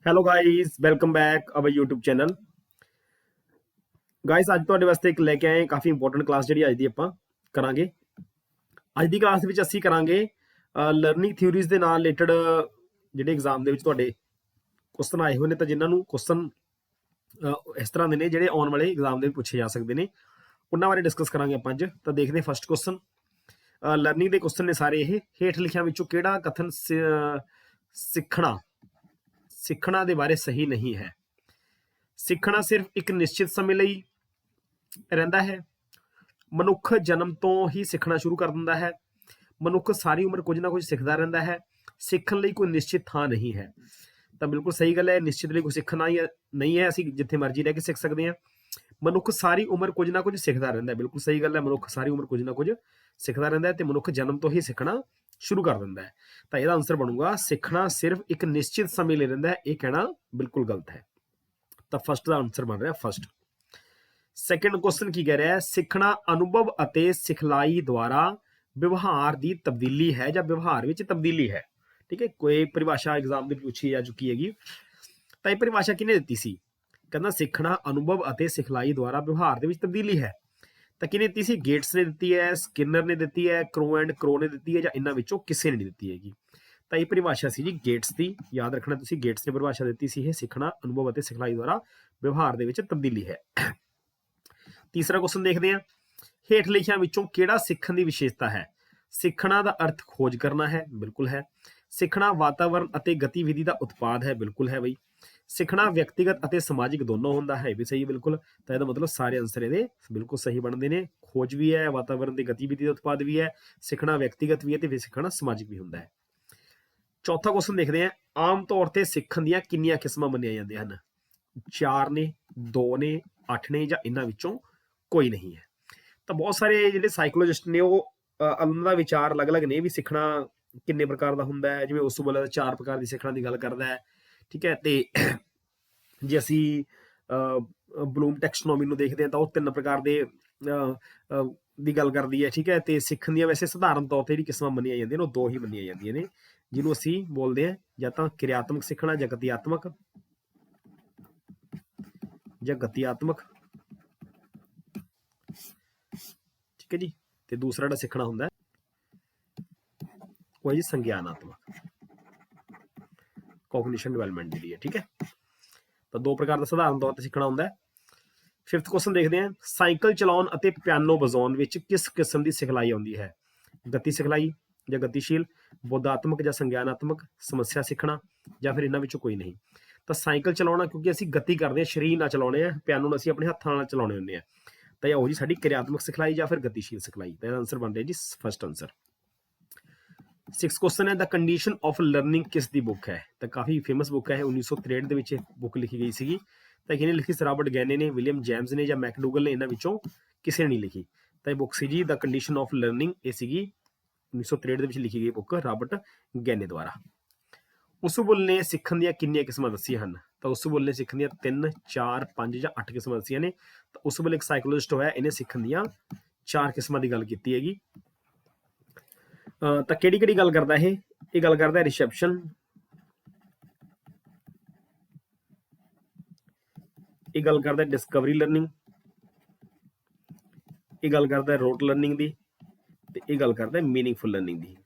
Hello guys, welcome back ਅਵਰ YouTube channel. Guys, ਅੱਜ ਤੁਹਾਡੇ ਵਾਸਤੇ ਇੱਕ ਲੈ ਕੇ ਆਏ ਕਾਫੀ ਇੰਪੋਰਟੈਂਟ ਕਲਾਸ ਜਿਹੜੀ ਅੱਜ ਦੀ ਆਪਾਂ ਕਰਾਂਗੇ। ਅੱਜ ਦੀ ਕਲਾਸ ਦੇ ਵਿੱਚ ਅਸੀਂ ਕਰਾਂਗੇ ਲਰਨਿੰਗ ਥਿਊਰੀਜ਼ ਦੇ ਨਾਲ ਰਿਲੇਟਡ ਜਿਹੜੇ ਐਗਜ਼ਾਮ ਦੇ ਵਿੱਚ ਤੁਹਾਡੇ ਕੁਐਸਚਨ ਆਏ ਹੋਏ ਨੇ, ਤਾਂ ਜਿਨ੍ਹਾਂ ਨੂੰ ਕੁਐਸਚਨ ਇਸ ਤਰ੍ਹਾਂ ਦੇ ਨੇ ਜਿਹੜੇ ਆਉਣ ਵਾਲੇ ਐਗਜ਼ਾਮ ਦੇ ਵਿੱਚ ਪੁੱਛੇ ਜਾ ਸਕਦੇ ਨੇ, ਉਹਨਾਂ ਬਾਰੇ ਡਿਸਕਸ ਕਰਾਂਗੇ ਆਪਾਂ ਅੱਜ। ਤਾਂ ਦੇਖਦੇ ਹਾਂ ਫਸਟ ਕੁਐਸਚਨ। ਲਰਨਿੰਗ ਦੇ ਕੁਐਸਚਨ ਨੇ ਸਾਰੇ ਇਹ। ਹੇਠ ਲਿਖਿਆਂ ਵਿੱਚੋਂ ਕਿਹੜਾ ਕਥਨ ਸਿੱਖਣਾ ਦੇ ਬਾਰੇ ਸਹੀ ਨਹੀਂ ਹੈ? ਸਿੱਖਣਾ ਸਿਰਫ ਇੱਕ ਨਿਸ਼ਚਿਤ ਸਮੇਂ ਲਈ ਰਹਿੰਦਾ ਹੈ। ਮਨੁੱਖ ਜਨਮ ਤੋਂ ਹੀ ਸਿੱਖਣਾ ਸ਼ੁਰੂ ਕਰ ਦਿੰਦਾ ਹੈ। ਮਨੁੱਖ ਸਾਰੀ ਉਮਰ ਕੁਝ ਨਾ ਕੁਝ ਸਿੱਖਦਾ ਰਹਿੰਦਾ ਹੈ। ਸਿੱਖਣ ਲਈ ਕੋਈ ਨਿਸ਼ਚਿਤ ਥਾਂ ਨਹੀਂ ਹੈ। ਤਾਂ ਬਿਲਕੁਲ ਸਹੀ ਗੱਲ ਹੈ, ਨਿਸ਼ਚਿਤ ਲਈ ਕੋਈ ਸਿੱਖਣਾ ਹੀ ਨਹੀਂ ਹੈ, ਅਸੀਂ ਜਿੱਥੇ ਮਰਜ਼ੀ ਰਹਿ ਕੇ ਸਿੱਖ ਸਕਦੇ ਹਾਂ। ਮਨੁੱਖ ਸਾਰੀ ਉਮਰ ਕੁਝ ਨਾ ਕੁਝ ਸਿੱਖਦਾ ਰਹਿੰਦਾ ਹੈ, ਬਿਲਕੁਲ ਸਹੀ ਗੱਲ ਹੈ, ਮਨੁੱਖ ਸਾਰੀ ਉਮਰ ਕੁਝ ਨਾ ਕੁਝ ਸਿੱਖਦਾ ਰਹਿੰਦਾ ਹੈ ਤੇ ਮਨੁੱਖ ਜਨਮ ਤੋਂ ਹੀ ਸਿੱਖਣਾ ਸ਼ੁਰੂ ਕਰ ਦਿੰਦਾ ਹੈ। ਤਾਂ ਇਹਦਾ ਆਨਸਰ ਬਣੂਗਾ ਸਿੱਖਣਾ ਸਿਰਫ ਇੱਕ ਨਿਸ਼ਚਿਤ ਸਮੇਂ ਲਈ ਰਹਿੰਦਾ ਹੈ। ਇਹ ਕਹਿਣਾ ਬਿਲਕੁਲ ਗਲਤ ਹੈ। ਤਾਂ ਫਸਟ ਦਾ ਆਨਸਰ ਬਣ ਰਿਹਾ ਫਸਟ। ਸੈਕੰਡ ਕੁਐਸਚਨ ਕੀ ਕਹਿ ਰਿਹਾ ਹੈ? ਸਿੱਖਣਾ ਅਨੁਭਵ ਅਤੇ ਸਿਖਲਾਈ ਦੁਆਰਾ ਵਿਵਹਾਰ ਦੀ ਤਬਦੀਲੀ ਹੈ ਜਾਂ ਵਿਵਹਾਰ ਵਿੱਚ ਤਬਦੀਲੀ ਹੈ। ਠੀਕ ਹੈ, ਕੋਈ ਪਰਿਭਾਸ਼ਾ ਐਗਜ਼ਾਮ ਦੇ ਵਿੱਚ ਪੁੱਛੀ ਜਾ ਚੁੱਕੀ ਹੈਗੀ। ਤਾਂ ਇਹ ਪਰਿਭਾਸ਼ਾ ਕਿਹਨੇ ਦਿੱਤੀ ਸੀ? ਕਹਿੰਦਾ ਸਿੱਖਣਾ ਅਨੁਭਵ ਅਤੇ ਸਿਖਲਾਈ ਦੁਆਰਾ ਵਿਵਹਾਰ ਦੇ ਵਿੱਚ ਤਬਦੀਲੀ ਹੈ। ਤਾਂ ਕਿਹਨੇ ਦਿੱਤੀ ਸੀ? ਗੇਟਸ ਨੇ ਦਿੱਤੀ ਹੈ, ਸਕਿਨਰ ਨੇ ਦਿੱਤੀ ਹੈ, ਕਰੋ ਐਂਡ ਕਰੋ ਨੇ ਦਿੱਤੀ ਹੈ, ਜਾਂ ਇਹਨਾਂ ਵਿੱਚੋਂ ਕਿਸੇ ਨੇ ਨਹੀਂ ਦਿੱਤੀ ਹੈਗੀ। ਤਾਂ ਇਹ ਪਰਿਭਾਸ਼ਾ ਸੀ ਜੀ ਗੇਟਸ ਦੀ। ਯਾਦ ਰੱਖਣਾ ਤੁਸੀਂ, ਗੇਟਸ ਨੇ ਪਰਿਭਾਸ਼ਾ ਦਿੱਤੀ ਸੀ ਇਹ ਸਿੱਖਣਾ ਅਨੁਭਵ ਅਤੇ ਸਿਖਲਾਈ ਦੁਆਰਾ ਵਿਵਹਾਰ ਦੇ ਵਿੱਚ ਤਬਦੀਲੀ ਹੈ। ਤੀਸਰਾ ਕੁਐਸਚਨ ਦੇਖਦੇ ਹਾਂ। ਹੇਠ ਲਿਖਿਆਂ ਵਿੱਚੋਂ ਕਿਹੜਾ ਸਿੱਖਣ ਦੀ ਵਿਸ਼ੇਸ਼ਤਾ ਹੈ? ਸਿੱਖਣਾ ਦਾ ਅਰਥ ਖੋਜ ਕਰਨਾ ਹੈ, ਬਿਲਕੁਲ ਹੈ। ਸਿੱਖਣਾ ਵਾਤਾਵਰਣ ਅਤੇ ਗਤੀਵਿਧੀ ਦਾ ਉਤਪਾਦ ਹੈ, ਬਿਲਕੁਲ ਹੈ ਬਈ। ਸਿੱਖਣਾ ਵਿਅਕਤੀਗਤ ਅਤੇ ਸਮਾਜਿਕ ਦੋਨੋਂ ਹੁੰਦਾ ਹੈ, ਇਹ ਵੀ ਸਹੀ ਬਿਲਕੁਲ। ਤਾਂ ਇਹਦਾ ਮਤਲਬ ਸਾਰੇ ਆਨਸਰ ਇਹਦੇ ਬਿਲਕੁਲ ਸਹੀ ਬਣਦੇ ਨੇ। ਖੋਜ ਵੀ ਹੈ, ਵਾਤਾਵਰਣ ਦੀ ਗਤੀਵਿਧੀ ਦਾ ਉਤਪਾਦ ਵੀ ਹੈ, ਸਿੱਖਣਾ ਵਿਅਕਤੀਗਤ ਵੀ ਹੈ ਤੇ ਸਿੱਖਣਾ ਸਮਾਜਿਕ ਵੀ ਹੁੰਦਾ ਹੈ। ਚੌਥਾ ਕੁਐਸਚਨ ਦੇਖਦੇ ਹਾਂ। ਆਮ ਤੌਰ ਤੇ ਸਿੱਖਣ ਦੀਆਂ ਕਿੰਨੀਆਂ ਕਿਸਮਾਂ ਮੰਨੀਆਂ ਜਾਂਦੀਆਂ ਹਨ? 4 ਨੇ, 2 ਨੇ, 8 ਨੇ, ਜਾਂ ਇਹਨਾਂ ਵਿੱਚੋਂ ਕੋਈ ਨਹੀਂ ਹੈ। ਤਾਂ ਬਹੁਤ ਸਾਰੇ ਜਿਹੜੇ ਸਾਈਕੋਲੋਜਿਸਟ ਨੇ ਉਹ ਉਹਨਾਂ ਦਾ ਵਿਚਾਰ ਅਲੱਗ-ਅਲੱਗ ਨੇ ਵੀ ਸਿੱਖਣਾ ਕਿੰਨੇ ਪ੍ਰਕਾਰ ਦਾ ਹੁੰਦਾ ਹੈ। ਜਿਵੇਂ ਉਸ ਵੇਲੇ 4 ਪ੍ਰਕਾਰ ਦੀ ਸਿੱਖਣਾ ਦੀ ਗੱਲ ਕਰਦਾ ਹੈ। ਠੀਕ ਹੈ, ਤੇ ਜੇ ਅਸੀਂ ਬਲੂਮ ਟੈਕਸਨੋਮੀ ਨੂੰ ਦੇਖਦੇ ਹਾਂ ਤਾਂ ਉਹ 3 ਪ੍ਰਕਾਰ ਦੇ ਦੀ ਗੱਲ ਕਰਦੀ ਹੈ। ਠੀਕ ਹੈ, ਤੇ ਸਿੱਖਣ ਦੀਆਂ ਵੈਸੇ ਸਧਾਰਨ ਤੌਰ ਤੇ ਜਿਹੜੀ ਕਿਸਮਾਂ ਮੰਨੀਆਂ ਜਾਂਦੀਆਂ ਨੇ ਉਹ 2 ਹੀ ਮੰਨੀਆਂ ਜਾਂਦੀਆਂ ਨੇ, ਜਿਹਨੂੰ ਅਸੀਂ ਬੋਲਦੇ ਹਾਂ ਜਾਂ ਤਾਂ ਕਿਰਿਆਤਮਕ ਸਿੱਖਣਾ ਜਾਂ ਗਤੀਆਤਮਕ ਠੀਕ ਹੈ ਜੀ। ਤੇ ਦੂਸਰਾ ਜਿਹੜਾ ਸਿੱਖਣਾ ਹੁੰਦਾ ਉਹ ਹੈ ਜੀ ਸੰਗਿਆਨਾਤਮਕ, ਕੋਗਨੀਸ਼ਨ ਡਿਵੈਲਪਮੈਂਟ ਜਿਹੜੀ ਹੈ। ਠੀਕ ਹੈ, ਤਾਂ 2 ਪ੍ਰਕਾਰ ਦਾ ਸਧਾਰਨ ਤੌਰ ਤੇ ਸਿੱਖਣਾ ਹੁੰਦਾ ਹੈ। ਫਿਫਥ ਕੁਐਸਚਨ ਦੇਖਦੇ ਹਾਂ। ਸਾਈਕਲ ਚਲਾਉਣ ਅਤੇ ਪਿਆਨੋ ਵਜਾਉਣ ਵਿੱਚ ਕਿਸ ਕਿਸਮ ਦੀ ਸਿਖਲਾਈ ਆਉਂਦੀ ਹੈ? ਗਤੀ ਸਿਖਲਾਈ ਜਾਂ ਗਤੀਸ਼ੀਲ, ਬੋਧਾਤਮਕ ਜਾਂ ਸੰਗਿਆਨਾਤਮਕ, ਸਮੱਸਿਆ ਸਿੱਖਣਾ, ਜਾਂ ਫਿਰ ਇਹਨਾਂ ਵਿੱਚੋਂ ਕੋਈ ਨਹੀਂ। ਤਾਂ ਸਾਈਕਲ ਚਲਾਉਣਾ ਕਿਉਂਕਿ ਅਸੀਂ ਗਤੀ ਕਰਦੇ ਹਾਂ, ਸਰੀਰ ਨਾਲ ਚਲਾਉਣੇ ਆ। ਪਿਆਨੋ ਨੂੰ ਅਸੀਂ ਆਪਣੇ ਹੱਥਾਂ ਨਾਲ ਚਲਾਉਣੇ ਹੁੰਦੇ ਆ। ਤਾਂ ਇਹ ਉਹ ਜੀ ਸਾਡੀ ਕਿਰਿਆਤਮਕ ਸਿਖਲਾਈ ਜਾਂ ਫਿਰ ਗਤੀਸ਼ੀਲ ਸਿਖਲਾਈ। ਤਾਂ ਇਹਦਾ ਆਨਸਰ ਬਣ ਰਿਹਾ ਜੀ ਫਸਟ ਆਨਸਰ। 6th ਕੁਐਸਚਨ ਹੈ। ਦ ਕੰਡੀਸ਼ਨ ਆਫ ਲਰਨਿੰਗ ਕਿਸ ਦੀ ਬੁੱਕ ਹੈ? ਤਾਂ ਕਾਫੀ ਫੇਮਸ ਬੁੱਕ ਹੈ, 1963 ਦੇ ਵਿੱਚ ਬੁੱਕ ਲਿਖੀ ਗਈ ਸੀਗੀ। ਤਾਂ ਕਿਹਨੇ ਲਿਖੀ? ਰਾਬਰਟ ਗੈਨੇ ਨੇ, ਵਿਲੀਅਮ ਜੇਮਸ ਨੇ, ਜਾਂ ਮੈਕਡੂਗਲ ਨੇ। ਇਹਨਾਂ ਵਿੱਚੋਂ ਕਿਸੇ ਨੇ ਨਹੀਂ ਲਿਖੀ। ਤਾਂ ਇਹ ਬੁੱਕ ਸੀ ਜੀ ਦ ਕੰਡੀਸ਼ਨ ਆਫ ਲਰਨਿੰਗ। ਇਹ ਸੀਗੀ 1963 ਦੇ ਵਿੱਚ ਲਿਖੀ ਗਈ ਬੁੱਕ ਰਾਬਰਟ ਗੈਨੇ ਦੁਆਰਾ। ਉਸੁਬੁਲ ਨੇ ਸਿੱਖਣ ਦੀਆਂ ਕਿੰਨੀਆਂ ਕਿਸਮਾਂ ਦੱਸੀਆਂ ਹਨ? ਤਾਂ ਉਸੁਬੁਲ ਨੇ ਸਿੱਖਣ ਦੀਆਂ 3, 4, 5 ਜਾਂ 8 ਕਿਸਮਾਂ ਦੱਸੀਆਂ ਨੇ। ਤਾਂ ਉਸੁਬੁਲ ਇੱਕ ਸਾਈਕੋਲੋਜਿਸਟ ਹੋਇਆ, ਇਹਨੇ ਸਿੱਖਣ ਦੀਆਂ 4 ਕਿਸਮਾਂ ਦੀ ਗੱਲ ਕੀਤੀ ਹੈਗੀ। ਤਾਂ ਕਿਹੜੀ ਕਿਹੜੀ ਗੱਲ ਕਰਦਾ ਇਹ ਗੱਲ ਕਰਦਾ ਰਿਸੈਪਸ਼ਨ, ਇਹ ਗੱਲ ਕਰਦਾ ਡਿਸਕਵਰੀ ਲਰਨਿੰਗ, ਇਹ ਗੱਲ ਕਰਦਾ ਰੋਟ ਲਰਨਿੰਗ ਦੀ, ਤੇ ਇਹ ਗੱਲ ਕਰਦਾ ਮੀਨਿੰਗਫੁਲ ਲਰਨਿੰਗ ਦੀ।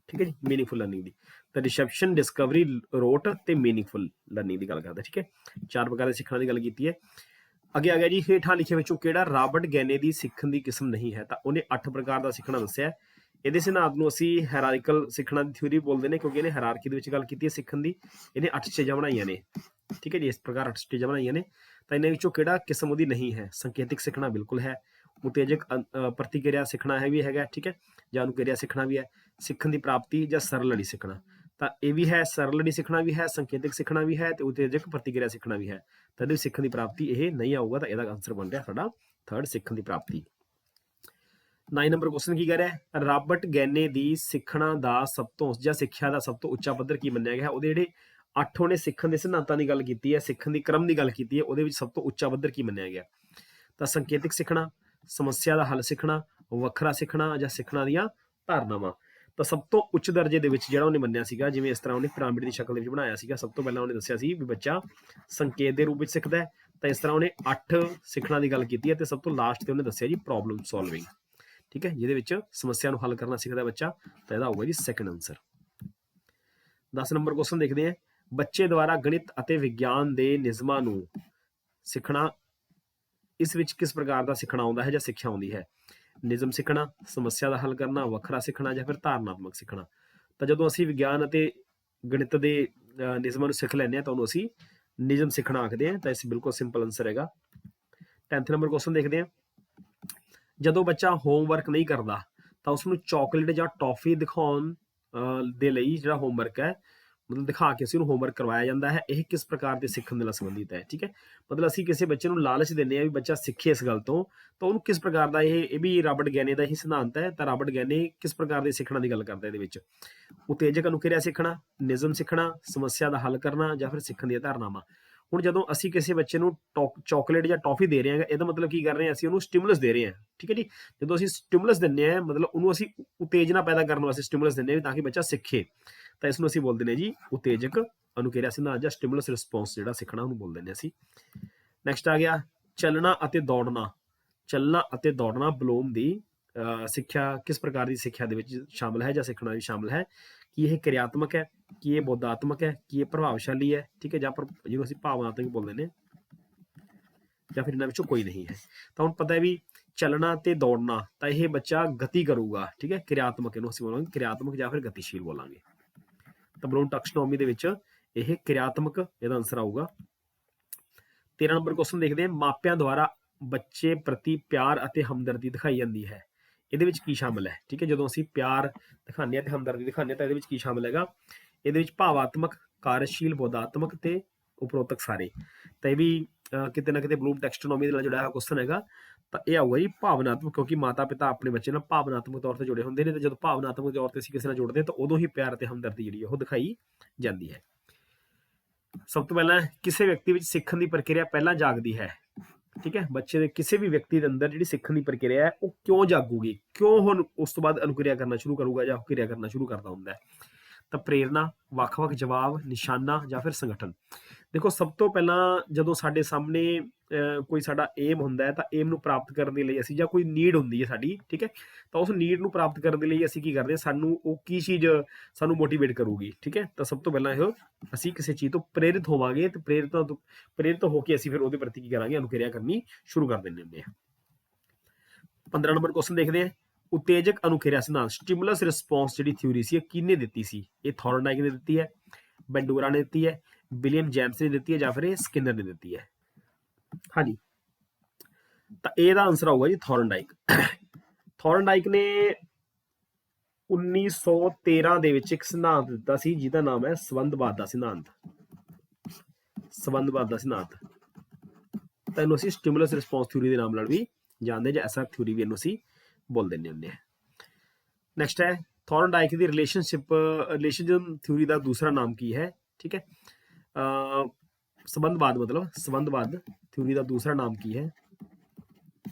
ਠੀਕ ਹੈ ਜੀ, ਮੀਨਿੰਗਫੁਲ ਲਰਨਿੰਗ ਦੀ। ਤਾਂ ਰਿਸੈਪਸ਼ਨ, ਡਿਸਕਵਰੀ, ਰੋਟ ਤੇ ਮੀਨਿੰਗਫੁਲ ਲਰਨਿੰਗ ਦੀ ਗੱਲ ਕਰਦਾ। ਠੀਕ ਹੈ, 4 ਪ੍ਰਕਾਰ ਦੇ ਸਿੱਖਣ ਦੀ ਗੱਲ ਕੀਤੀ ਹੈ। ਅੱਗੇ ਆ ਗਿਆ ਜੀ। ਹੇਠਾਂ ਲਿਖੇ ਵਿੱਚੋਂ ਕਿਹੜਾ ਰਾਬਰਟ ਗੈਨੇ ਦੀ ਸਿੱਖਣ ਦੀ ਕਿਸਮ ਨਹੀਂ ਹੈ? ਤਾਂ ਉਹਨੇ 8 ਪ੍ਰਕਾਰ ਦਾ ਸਿੱਖਣਾ ਦੱਸਿਆ। ਇਹਦੇ ਸਿਧਾਂਤ ਨੂੰ ਅਸੀਂ ਹੈਰਾਰੀਕਲ ਸਿੱਖਣਾ ਦੀ ਥਿਊਰੀ ਬੋਲਦੇ ਨੇ, ਕਿਉਂਕਿ ਇਹਨੇ ਹੈਰਾਰਕੀ ਦੇ ਵਿੱਚ ਗੱਲ ਕੀਤੀ ਹੈ ਸਿੱਖਣ ਦੀ। ਇਹਨੇ 8 ਸਟੇਜਾਂ ਬਣਾਈਆਂ ਨੇ। ਠੀਕ ਹੈ ਜੀ, ਇਸ ਪ੍ਰਕਾਰ 8 ਸਟੇਜਾਂ ਬਣਾਈਆਂ ਨੇ। ਤਾਂ ਇਹਨਾਂ ਵਿੱਚੋਂ ਕਿਹੜਾ ਕਿਸਮ ਉਹਦੀ ਨਹੀਂ ਹੈ? ਸੰਕੇਤਿਕ ਸਿੱਖਣਾ ਬਿਲਕੁਲ ਹੈ। ਉਤੇਜਕ ਪ੍ਰਤੀਕਿਰਿਆ ਸਿੱਖਣਾ ਹੈ ਵੀ ਹੈਗਾ। ਠੀਕ ਹੈ, ਜਾਂ ਅਨੁਕਿਰਿਆ ਸਿੱਖਣਾ ਵੀ ਹੈ। ਸਿੱਖਣ ਦੀ ਪ੍ਰਾਪਤੀ ਜਾਂ ਸਰਲ ਲੜੀ ਸਿੱਖਣਾ, ਤਾਂ ਇਹ ਵੀ ਹੈ। ਸਰਲ ਲੜੀ ਸਿੱਖਣਾ ਵੀ ਹੈ, ਸੰਕੇਤਿਕ ਸਿੱਖਣਾ ਵੀ ਹੈ, ਤੇ ਉਤੇਜਕ ਪ੍ਰਤੀਕਿਰਿਆ ਸਿੱਖਣਾ ਵੀ ਹੈ। ਤਾਂ ਇਹਦੇ ਸਿੱਖਣ ਦੀ ਪ੍ਰਾਪਤੀ ਇਹ ਨਹੀਂ ਆਊਗਾ। ਤਾਂ ਇਹਦਾ ਆਨਸਰ ਬਣ ਰਿਹਾ ਸਾਡਾ 3rd, ਸਿੱਖਣ ਦੀ ਪ੍ਰਾਪਤੀ। 9 ਨੰਬਰ ਕੁਐਸਚਨ ਕੀ ਕਹਿ ਰਿਹਾ? ਰਾਬਰਟ ਗੈਨੇ ਦੀ ਸਿੱਖਣਾ ਦਾ ਸਭ ਤੋਂ ਜਾਂ ਸਿੱਖਿਆ ਦਾ ਸਭ ਤੋਂ ਉੱਚਾ ਪੱਧਰ ਕੀ ਮੰਨਿਆ ਗਿਆ? ਉਹਦੇ ਜਿਹੜੇ 8 ਉਹਨੇ ਸਿੱਖਣ ਦੇ ਸਿਧਾਂਤਾਂ ਦੀ ਗੱਲ ਕੀਤੀ ਹੈ, ਸਿੱਖਣ ਦੀ ਕ੍ਰਮ ਦੀ ਗੱਲ ਕੀਤੀ ਹੈ, ਉਹਦੇ ਵਿੱਚ ਸਭ ਤੋਂ ਉੱਚਾ ਪੱਧਰ ਕੀ ਮੰਨਿਆ ਗਿਆ? ਤਾਂ ਸੰਕੇਤਿਕ ਸਿੱਖਣਾ, ਸਮੱਸਿਆ ਦਾ ਹੱਲ ਸਿੱਖਣਾ, ਵੱਖਰਾ ਸਿੱਖਣਾ ਜਾਂ ਸਿੱਖਣਾ ਦੀਆਂ ਧਾਰਨਾਵਾਂ। ਤਾਂ ਸਭ ਤੋਂ ਉੱਚ ਦਰਜੇ ਦੇ ਵਿੱਚ ਜਿਹੜਾ ਉਹਨੇ ਮੰਨਿਆ ਸੀਗਾ, ਜਿਵੇਂ ਇਸ ਤਰ੍ਹਾਂ ਉਹਨੇ ਪਿਰਾਮਿਡ ਦੀ ਸ਼ਕਲ ਦੇ ਵਿੱਚ ਬਣਾਇਆ ਸੀਗਾ, ਸਭ ਤੋਂ ਪਹਿਲਾਂ ਉਹਨੇ ਦੱਸਿਆ ਸੀ ਵੀ ਬੱਚਾ ਸੰਕੇਤ ਦੇ ਰੂਪ ਵਿੱਚ ਸਿੱਖਦਾ ਹੈ। ਤਾਂ ਇਸ ਤਰ੍ਹਾਂ ਉਹਨੇ 8 ਸਿੱਖਣਾ ਦੀ ਗੱਲ ਕੀਤੀ ਹੈ ਤੇ ਸਭ ਤੋਂ ਲਾਸਟ ਤੇ ਉਹਨੇ ਦੱਸਿਆ ਜੀ ਪ੍ਰੋਬਲਮ ਸੋਲਵਿੰਗ, ਠੀਕ ਹੈ, ਜਿਹਦੇ ਵਿੱਚ ਸਮੱਸਿਆ ਨੂੰ ਹੱਲ ਕਰਨਾ ਸਿੱਖਦਾ ਬੱਚਾ। ਤਾਂ ਇਹਦਾ ਹੋਊਗਾ ਜੀ ਸੈਕੰਡ ਆਨਸਰ। 10 ਨੰਬਰ ਕੁਐਸਚਨ ਦੇਖਦੇ ਹਾਂ। ਬੱਚੇ ਦੁਆਰਾ ਗਣਿਤ ਅਤੇ ਵਿਗਿਆਨ ਦੇ ਨਿਯਮਾਂ ਨੂੰ ਸਿੱਖਣਾ, ਇਸ ਵਿੱਚ ਕਿਸ ਪ੍ਰਕਾਰ ਦਾ ਸਿੱਖਣਾ ਆਉਂਦਾ ਹੈ ਜਾਂ ਸਿੱਖਿਆ ਆਉਂਦੀ ਹੈ? ਨਿਯਮ ਸਿੱਖਣਾ, ਸਮੱਸਿਆ ਦਾ ਹੱਲ ਕਰਨਾ, ਵੱਖਰਾ ਸਿੱਖਣਾ ਜਾਂ ਫਿਰ ਧਾਰਨਾਤਮਕ ਸਿੱਖਣਾ। ਤਾਂ ਜਦੋਂ ਅਸੀਂ ਵਿਗਿਆਨ ਅਤੇ ਗਣਿਤ ਦੇ ਨਿਯਮਾਂ ਨੂੰ ਸਿੱਖ ਲੈਂਦੇ ਹਾਂ ਤਾਂ ਉਹਨੂੰ ਅਸੀਂ ਨਿਯਮ ਸਿੱਖਣਾ ਆਖਦੇ ਹਾਂ। ਤਾਂ ਇਸ ਬਿਲਕੁਲ ਸਿੰਪਲ ਆਨਸਰ ਹੈਗਾ। 10th ਨੰਬਰ ਕੁਐਸਚਨ ਦੇਖਦੇ ਹਾਂ। ਜਦੋਂ ਬੱਚਾ ਹੋਮਵਰਕ ਨਹੀਂ ਕਰਦਾ ਤਾਂ ਉਸਨੂੰ ਚਾਕਲੇਟ ਜਾਂ ਟੌਫੀ ਦਿਖਾਉਣ ਦੇ ਲਈ ਜਿਹੜਾ ਹੋਮਵਰਕ ਹੈ, ਮਤਲਬ ਦਿਖਾ ਕੇ ਅਸੀਂ ਉਹਨੂੰ ਹੋਮਵਰਕ ਕਰਵਾਇਆ ਜਾਂਦਾ ਹੈ, ਇਹ ਕਿਸ ਪ੍ਰਕਾਰ ਦੇ ਸਿੱਖਣ ਦੇ ਨਾਲ ਸੰਬੰਧਿਤ ਹੈ? ਠੀਕ ਹੈ, ਮਤਲਬ ਅਸੀਂ ਕਿਸੇ ਬੱਚੇ ਨੂੰ ਲਾਲਚ ਦਿੰਦੇ ਹਾਂ ਵੀ ਬੱਚਾ ਸਿੱਖੇ ਇਸ ਗੱਲ ਤੋਂ, ਤਾਂ ਉਹਨੂੰ ਕਿਸ ਪ੍ਰਕਾਰ ਦਾ, ਇਹ ਵੀ ਰਾਬਰਟ ਗੈਨੇ ਦਾ ਹੀ ਸਿਧਾਂਤ ਹੈ। ਤਾਂ ਰਾਬਰਟ ਗੈਨੇ ਕਿਸ ਪ੍ਰਕਾਰ ਦੇ ਸਿੱਖਣਾ ਦੀ ਗੱਲ ਕਰਦਾ ਇਹਦੇ ਵਿੱਚ? ਉਤੇਜਕ ਅਨੁਕਿਰਿਆ ਸਿੱਖਣਾ, ਨਿਯਮ ਸਿੱਖਣਾ, ਸਮੱਸਿਆ ਦਾ ਹੱਲ ਕਰਨਾ ਜਾਂ ਫਿਰ ਸਿੱਖਣ ਦੀਆਂ ਧਾਰਨਾਵਾਂ। ਹੁਣ ਜਦੋਂ ਅਸੀਂ ਕਿਸੇ ਬੱਚੇ ਨੂੰ ਚਾਕਲੇਟ ਜਾਂ ਟੌਫੀ ਦੇ ਰਹੇ ਹਾਂ, ਇਹਦਾ ਮਤਲਬ ਕੀ ਕਰ ਰਹੇ ਹਾਂ? ਅਸੀਂ ਉਹਨੂੰ ਸਟਿਮੂਲਸ ਦੇ ਰਹੇ ਹਾਂ, ਠੀਕ ਹੈ ਜੀ। ਜਦੋਂ ਅਸੀਂ ਸਟਿਮੂਲਸ ਦਿੰਦੇ ਹਾਂ, ਮਤਲਬ ਉਹਨੂੰ ਅਸੀਂ ਉਤੇਜਨਾ ਪੈਦਾ ਕਰਨ ਵਾਸਤੇ ਸਟਿਮੂਲਸ ਦਿੰਦੇ ਹਾਂ ਤਾਂ ਕਿ ਬੱਚਾ ਸਿੱਖੇ। ਤਾਂ ਇਸ ਨੂੰ ਅਸੀਂ ਬੋਲਦੇ ਨੇ ਜੀ ਉਤੇਜਕ ਅਨੁਕਿਰਿਆ ਸਿਧਾਂਤ ਜਾਂ ਸਟਿਮੂਲਸ ਰਿਸਪੌਂਸ, ਜਿਹੜਾ ਸਿੱਖਣਾ ਉਹਨੂੰ ਬੋਲਦੇ ਨੇ ਅਸੀਂ। ਨੈਕਸਟ ਆ ਗਿਆ ਚੱਲਣਾ ਅਤੇ ਦੌੜਨਾ। ਚੱਲਣਾ ਅਤੇ ਦੌੜਨਾ ਬਲੂਮ ਦੀ ਸਿੱਖਿਆ ਕਿਸ ਪ੍ਰਕਾਰ ਦੀ ਸਿੱਖਿਆ ਦੇ ਵਿੱਚ ਸ਼ਾਮਲ ਹੈ ਜਾਂ ਸਿੱਖਣਾ ਵੀ ਸ਼ਾਮਲ ਹੈ? ਕੀ ਇਹ ਕਿਰਿਆਤਮਕ ਹੈ, ਕੀ ਇਹ ਬੋਧਾਤਮਕ ਹੈ, ਕੀ ਇਹ ਪ੍ਰਭਾਵਸ਼ਾਲੀ ਹੈ, ਠੀਕ ਹੈ, ਜਾਂ ਜਿਹਨੂੰ ਅਸੀਂ ਭਾਵਨਾਤਮਕ ਬੋਲਦੇ ਨੇ, ਜਾਂ ਫਿਰ ਇਹਨਾਂ ਵਿੱਚੋਂ ਕੋਈ ਨਹੀਂ ਹੈ? ਤਾਂ ਹੁਣ ਪਤਾ ਹੈ ਵੀ ਚੱਲਣਾ ਤੇ ਦੌੜਨਾ, ਤਾਂ ਇਹ ਬੱਚਾ ਗਤੀ ਕਰੂਗਾ, ਠੀਕ ਹੈ, ਕਿਰਿਆਤਮਕ ਇਹਨੂੰ ਅਸੀਂ ਬੋਲਾਂਗੇ, ਕਿਰਿਆਤਮਕ ਜਾਂ ਫਿਰ ਗਤੀਸ਼ੀਲ ਬੋਲਾਂਗੇ। ਤਾਂ ਬਲੂਮ ਟੈਕਸੋਨੋਮੀ ਦੇ ਵਿੱਚ ਇਹ ਕਿਰਿਆਤਮਕ ਇਹਦਾ ਆਨਸਰ ਆਊਗਾ। 13 ਨੰਬਰ ਕੁਐਸਚਨ ਦੇਖਦੇ ਹਾਂ। ਮਾਪਿਆਂ ਦੁਆਰਾ ਬੱਚੇ ਪ੍ਰਤੀ ਪਿਆਰ ਅਤੇ ਹਮਦਰਦੀ ਦਿਖਾਈ ਜਾਂਦੀ ਹੈ, ਇਹਦੇ ਵਿੱਚ ਕੀ ਸ਼ਾਮਲ ਹੈ? ਠੀਕ ਹੈ, ਜਦੋਂ ਅਸੀਂ ਪਿਆਰ ਦਿਖਾਉਂਦੇ ਹਾਂ ਤੇ ਹਮਦਰਦੀ ਦਿਖਾਉਂਦੇ ਹਾਂ ਤਾਂ ਇਹਦੇ ਵਿੱਚ ਕੀ ਸ਼ਾਮਲ ਹੈਗਾ? ਇਹਦੇ ਵਿੱਚ ਭਾਵਾਤਮਕ, ਕਾਰਜਸ਼ੀਲ, ਬੋਧਾਤਮਕ ਤੇ ਉਪਰੋਕਤ ਸਾਰੇ। ਤਾਂ ਇਹ ਵੀ ਕਿਤੇ ਨਾ ਕਿਤੇ ਬਲੂਮ ਟੈਕਸੋਨੋਮੀ ਦੇ ਨਾਲ ਜੁੜਿਆ ਹੋਇਆ ਕੁਐਸਚਨ ਹੈਗਾ। ਤਾਂ ਇਹ ਆਊਗਾ ਜੀ ਭਾਵਨਾਤਮਕ, ਕਿਉਂਕਿ ਮਾਤਾ ਪਿਤਾ ਆਪਣੇ ਬੱਚੇ ਨਾਲ ਭਾਵਨਾਤਮਕ ਤੌਰ ਤੇ ਜੁੜੇ ਹੁੰਦੇ ਨੇ, ਤੇ ਜਦੋਂ ਭਾਵਨਾਤਮਕ ਤੌਰ ਤੇ ਅਸੀਂ ਕਿਸੇ ਨਾਲ ਜੁੜਦੇ ਹਾਂ ਤਾਂ ਉਦੋਂ ਹੀ ਪਿਆਰ ਅਤੇ ਹਮਦਰਦੀ ਜਿਹੜੀ ਉਹ ਦਿਖਾਈ ਜਾਂਦੀ ਹੈ। ਸਭ ਤੋਂ ਪਹਿਲਾਂ ਕਿਸੇ ਵਿਅਕਤੀ ਵਿੱਚ ਸਿੱਖਣ ਦੀ ਪ੍ਰਕਿਰਿਆ ਪਹਿਲਾਂ ਜਾਗਦੀ ਹੈ, ਠੀਕ ਹੈ, ਬੱਚੇ ਦੇ ਕਿਸੇ ਵੀ ਵਿਅਕਤੀ ਦੇ ਅੰਦਰ ਜਿਹੜੀ ਸਿੱਖਣ ਦੀ ਪ੍ਰਕਿਰਿਆ ਹੈ ਉਹ ਕਿਉਂ ਜਾਗੂਗੀ, ਕਿਉਂ ਹੁਣ ਉਸ ਤੋਂ ਬਾਅਦ ਅਨੁਕਿਰਿਆ ਕਰਨਾ ਸ਼ੁਰੂ ਕਰੂਗਾ ਜਾਂ ਕਿਰਿਆ ਕਰਨਾ ਸ਼ੁਰੂ ਕਰਦਾ ਹੁੰਦਾ ਹੈ? ਤਾਂ ਪ੍ਰੇਰਨਾ, ਵੱਖ-ਵੱਖ ਜਵਾਬ, ਨਿਸ਼ਾਨਾ ਜਾਂ ਫਿਰ ਸੰਗਠਨ। ਦੇਖੋ ਸਭ ਤੋਂ ਪਹਿਲਾਂ ਜਦੋਂ ਸਾਡੇ ਸਾਹਮਣੇ ਕੋਈ ਸਾਡਾ ਏਮ ਹੁੰਦਾ ਹੈ ਤਾਂ ਏਮ ਨੂੰ ਪ੍ਰਾਪਤ ਕਰਨ ਦੇ ਲਈ ਅਸੀਂ, ਜਾਂ ਕੋਈ ਨੀਡ ਹੁੰਦੀ ਹੈ ਸਾਡੀ, ਠੀਕ ਹੈ, ਤਾਂ ਉਸ ਨੀਡ ਨੂੰ ਪ੍ਰਾਪਤ ਕਰਨ ਦੇ ਲਈ ਅਸੀਂ ਕੀ ਕਰਦੇ ਹਾਂ? ਸਾਨੂੰ ਉਹ ਕੀ ਚੀਜ਼ ਸਾਨੂੰ ਮੋਟੀਵੇਟ ਕਰੂਗੀ, ਠੀਕ ਹੈ। ਤਾਂ ਸਭ ਤੋਂ ਪਹਿਲਾਂ ਇਹ ਅਸੀਂ ਕਿਸੇ ਚੀਜ਼ ਤੋਂ ਪ੍ਰੇਰਿਤ ਹੋਵਾਂਗੇ ਤੇ ਪ੍ਰੇਰਿਤ ਹੋ ਕੇ ਅਸੀਂ ਫਿਰ ਉਹਦੇ ਪ੍ਰਤੀ ਕੀ ਕਰਾਂਗੇ? ਅਨੁਕਿਰਿਆ ਕਰਨੀ ਸ਼ੁਰੂ ਕਰ ਦਿੰਦੇ ਹੁੰਦੇ ਹਾਂ। 15 ਨੰਬਰ ਕੁਐਸਚਨ ਦੇਖਦੇ ਹਾਂ। ਉਤੇਜਕ ਅਨੁਕਿਰਿਆ ਸਿਧਾਂਤ, ਸਟਿਮੂਲਸ ਰਿਸਪੌਂਸ ਜਿਹੜੀ ਥਿਊਰੀ ਸੀ, ਇਹ ਕਿਹਨੇ ਦਿੱਤੀ ਸੀ? ਇਹ ਥੋਰਨਡਾਈਕ ਨੇ ਦਿੱਤੀ ਹੈ, ਬੈਂਡੂਰਾ ਨੇ ਦਿੱਤੀ ਹੈ, ਵਿਲੀਅਮ ਜੇਮਸ ਨੇ ਦਿੱਤੀ ਹੈ, ਜਾਂ ਫਿਰ ਇਹ ਸਕਿਨਰ ਨੇ ਦਿੱਤੀ ਹੈ? ਹਾਂਜੀ, ਤਾਂ ਇਹਦਾ ਆਨਸਰ ਆਊਗਾ ਜੀ ਥੋਰਨਡਾਈਕ। ਥੋਰਨਡਾਈਕ ਨੇ 1913 ਦੇ ਵਿੱਚ ਇੱਕ ਸਿਧਾਂਤ ਦਿੱਤਾ ਸੀ ਜਿਹਦਾ ਨਾਮ ਹੈ ਸੰਬੰਧਵਾਦ ਦਾ ਸਿਧਾਂਤ। ਸੰਬੰਧਵਾਦ ਦਾ ਸਿਧਾਂਤ, ਤਾਂ ਇਹਨੂੰ ਅਸੀਂ ਸਟਿਮੂਲਸ ਰਿਸਪੌਂਸ ਥਿਊਰੀ ਦੇ ਨਾਮ ਨਾਲ ਵੀ ਜਾਣਦੇ, ਜਾਂ ਐਸਾ ਥਿਊਰੀ ਵੀ ਇਹਨੂੰ ਅਸੀਂ ਬੋਲ ਦਿੰਦੇ ਹੁੰਦੇ ਹਾਂ। ਨੈਕਸਟ ਹੈ ਥੋਰਨਡਾਈਕ ਦੀ ਰਿਲੇਸ਼ਨਸ਼ਿਪ ਥਿਊਰੀ ਦਾ ਦੂਸਰਾ ਨਾਮ ਕੀ ਹੈ? ਠੀਕ ਹੈ, ਸੰਬੰਧਵਾਦ, ਮਤਲਬ ਸੰਬੰਧਵਾਦ ਥਿਊਰੀ ਦਾ ਦੂਸਰਾ ਨਾਮ ਕੀ ਹੈ?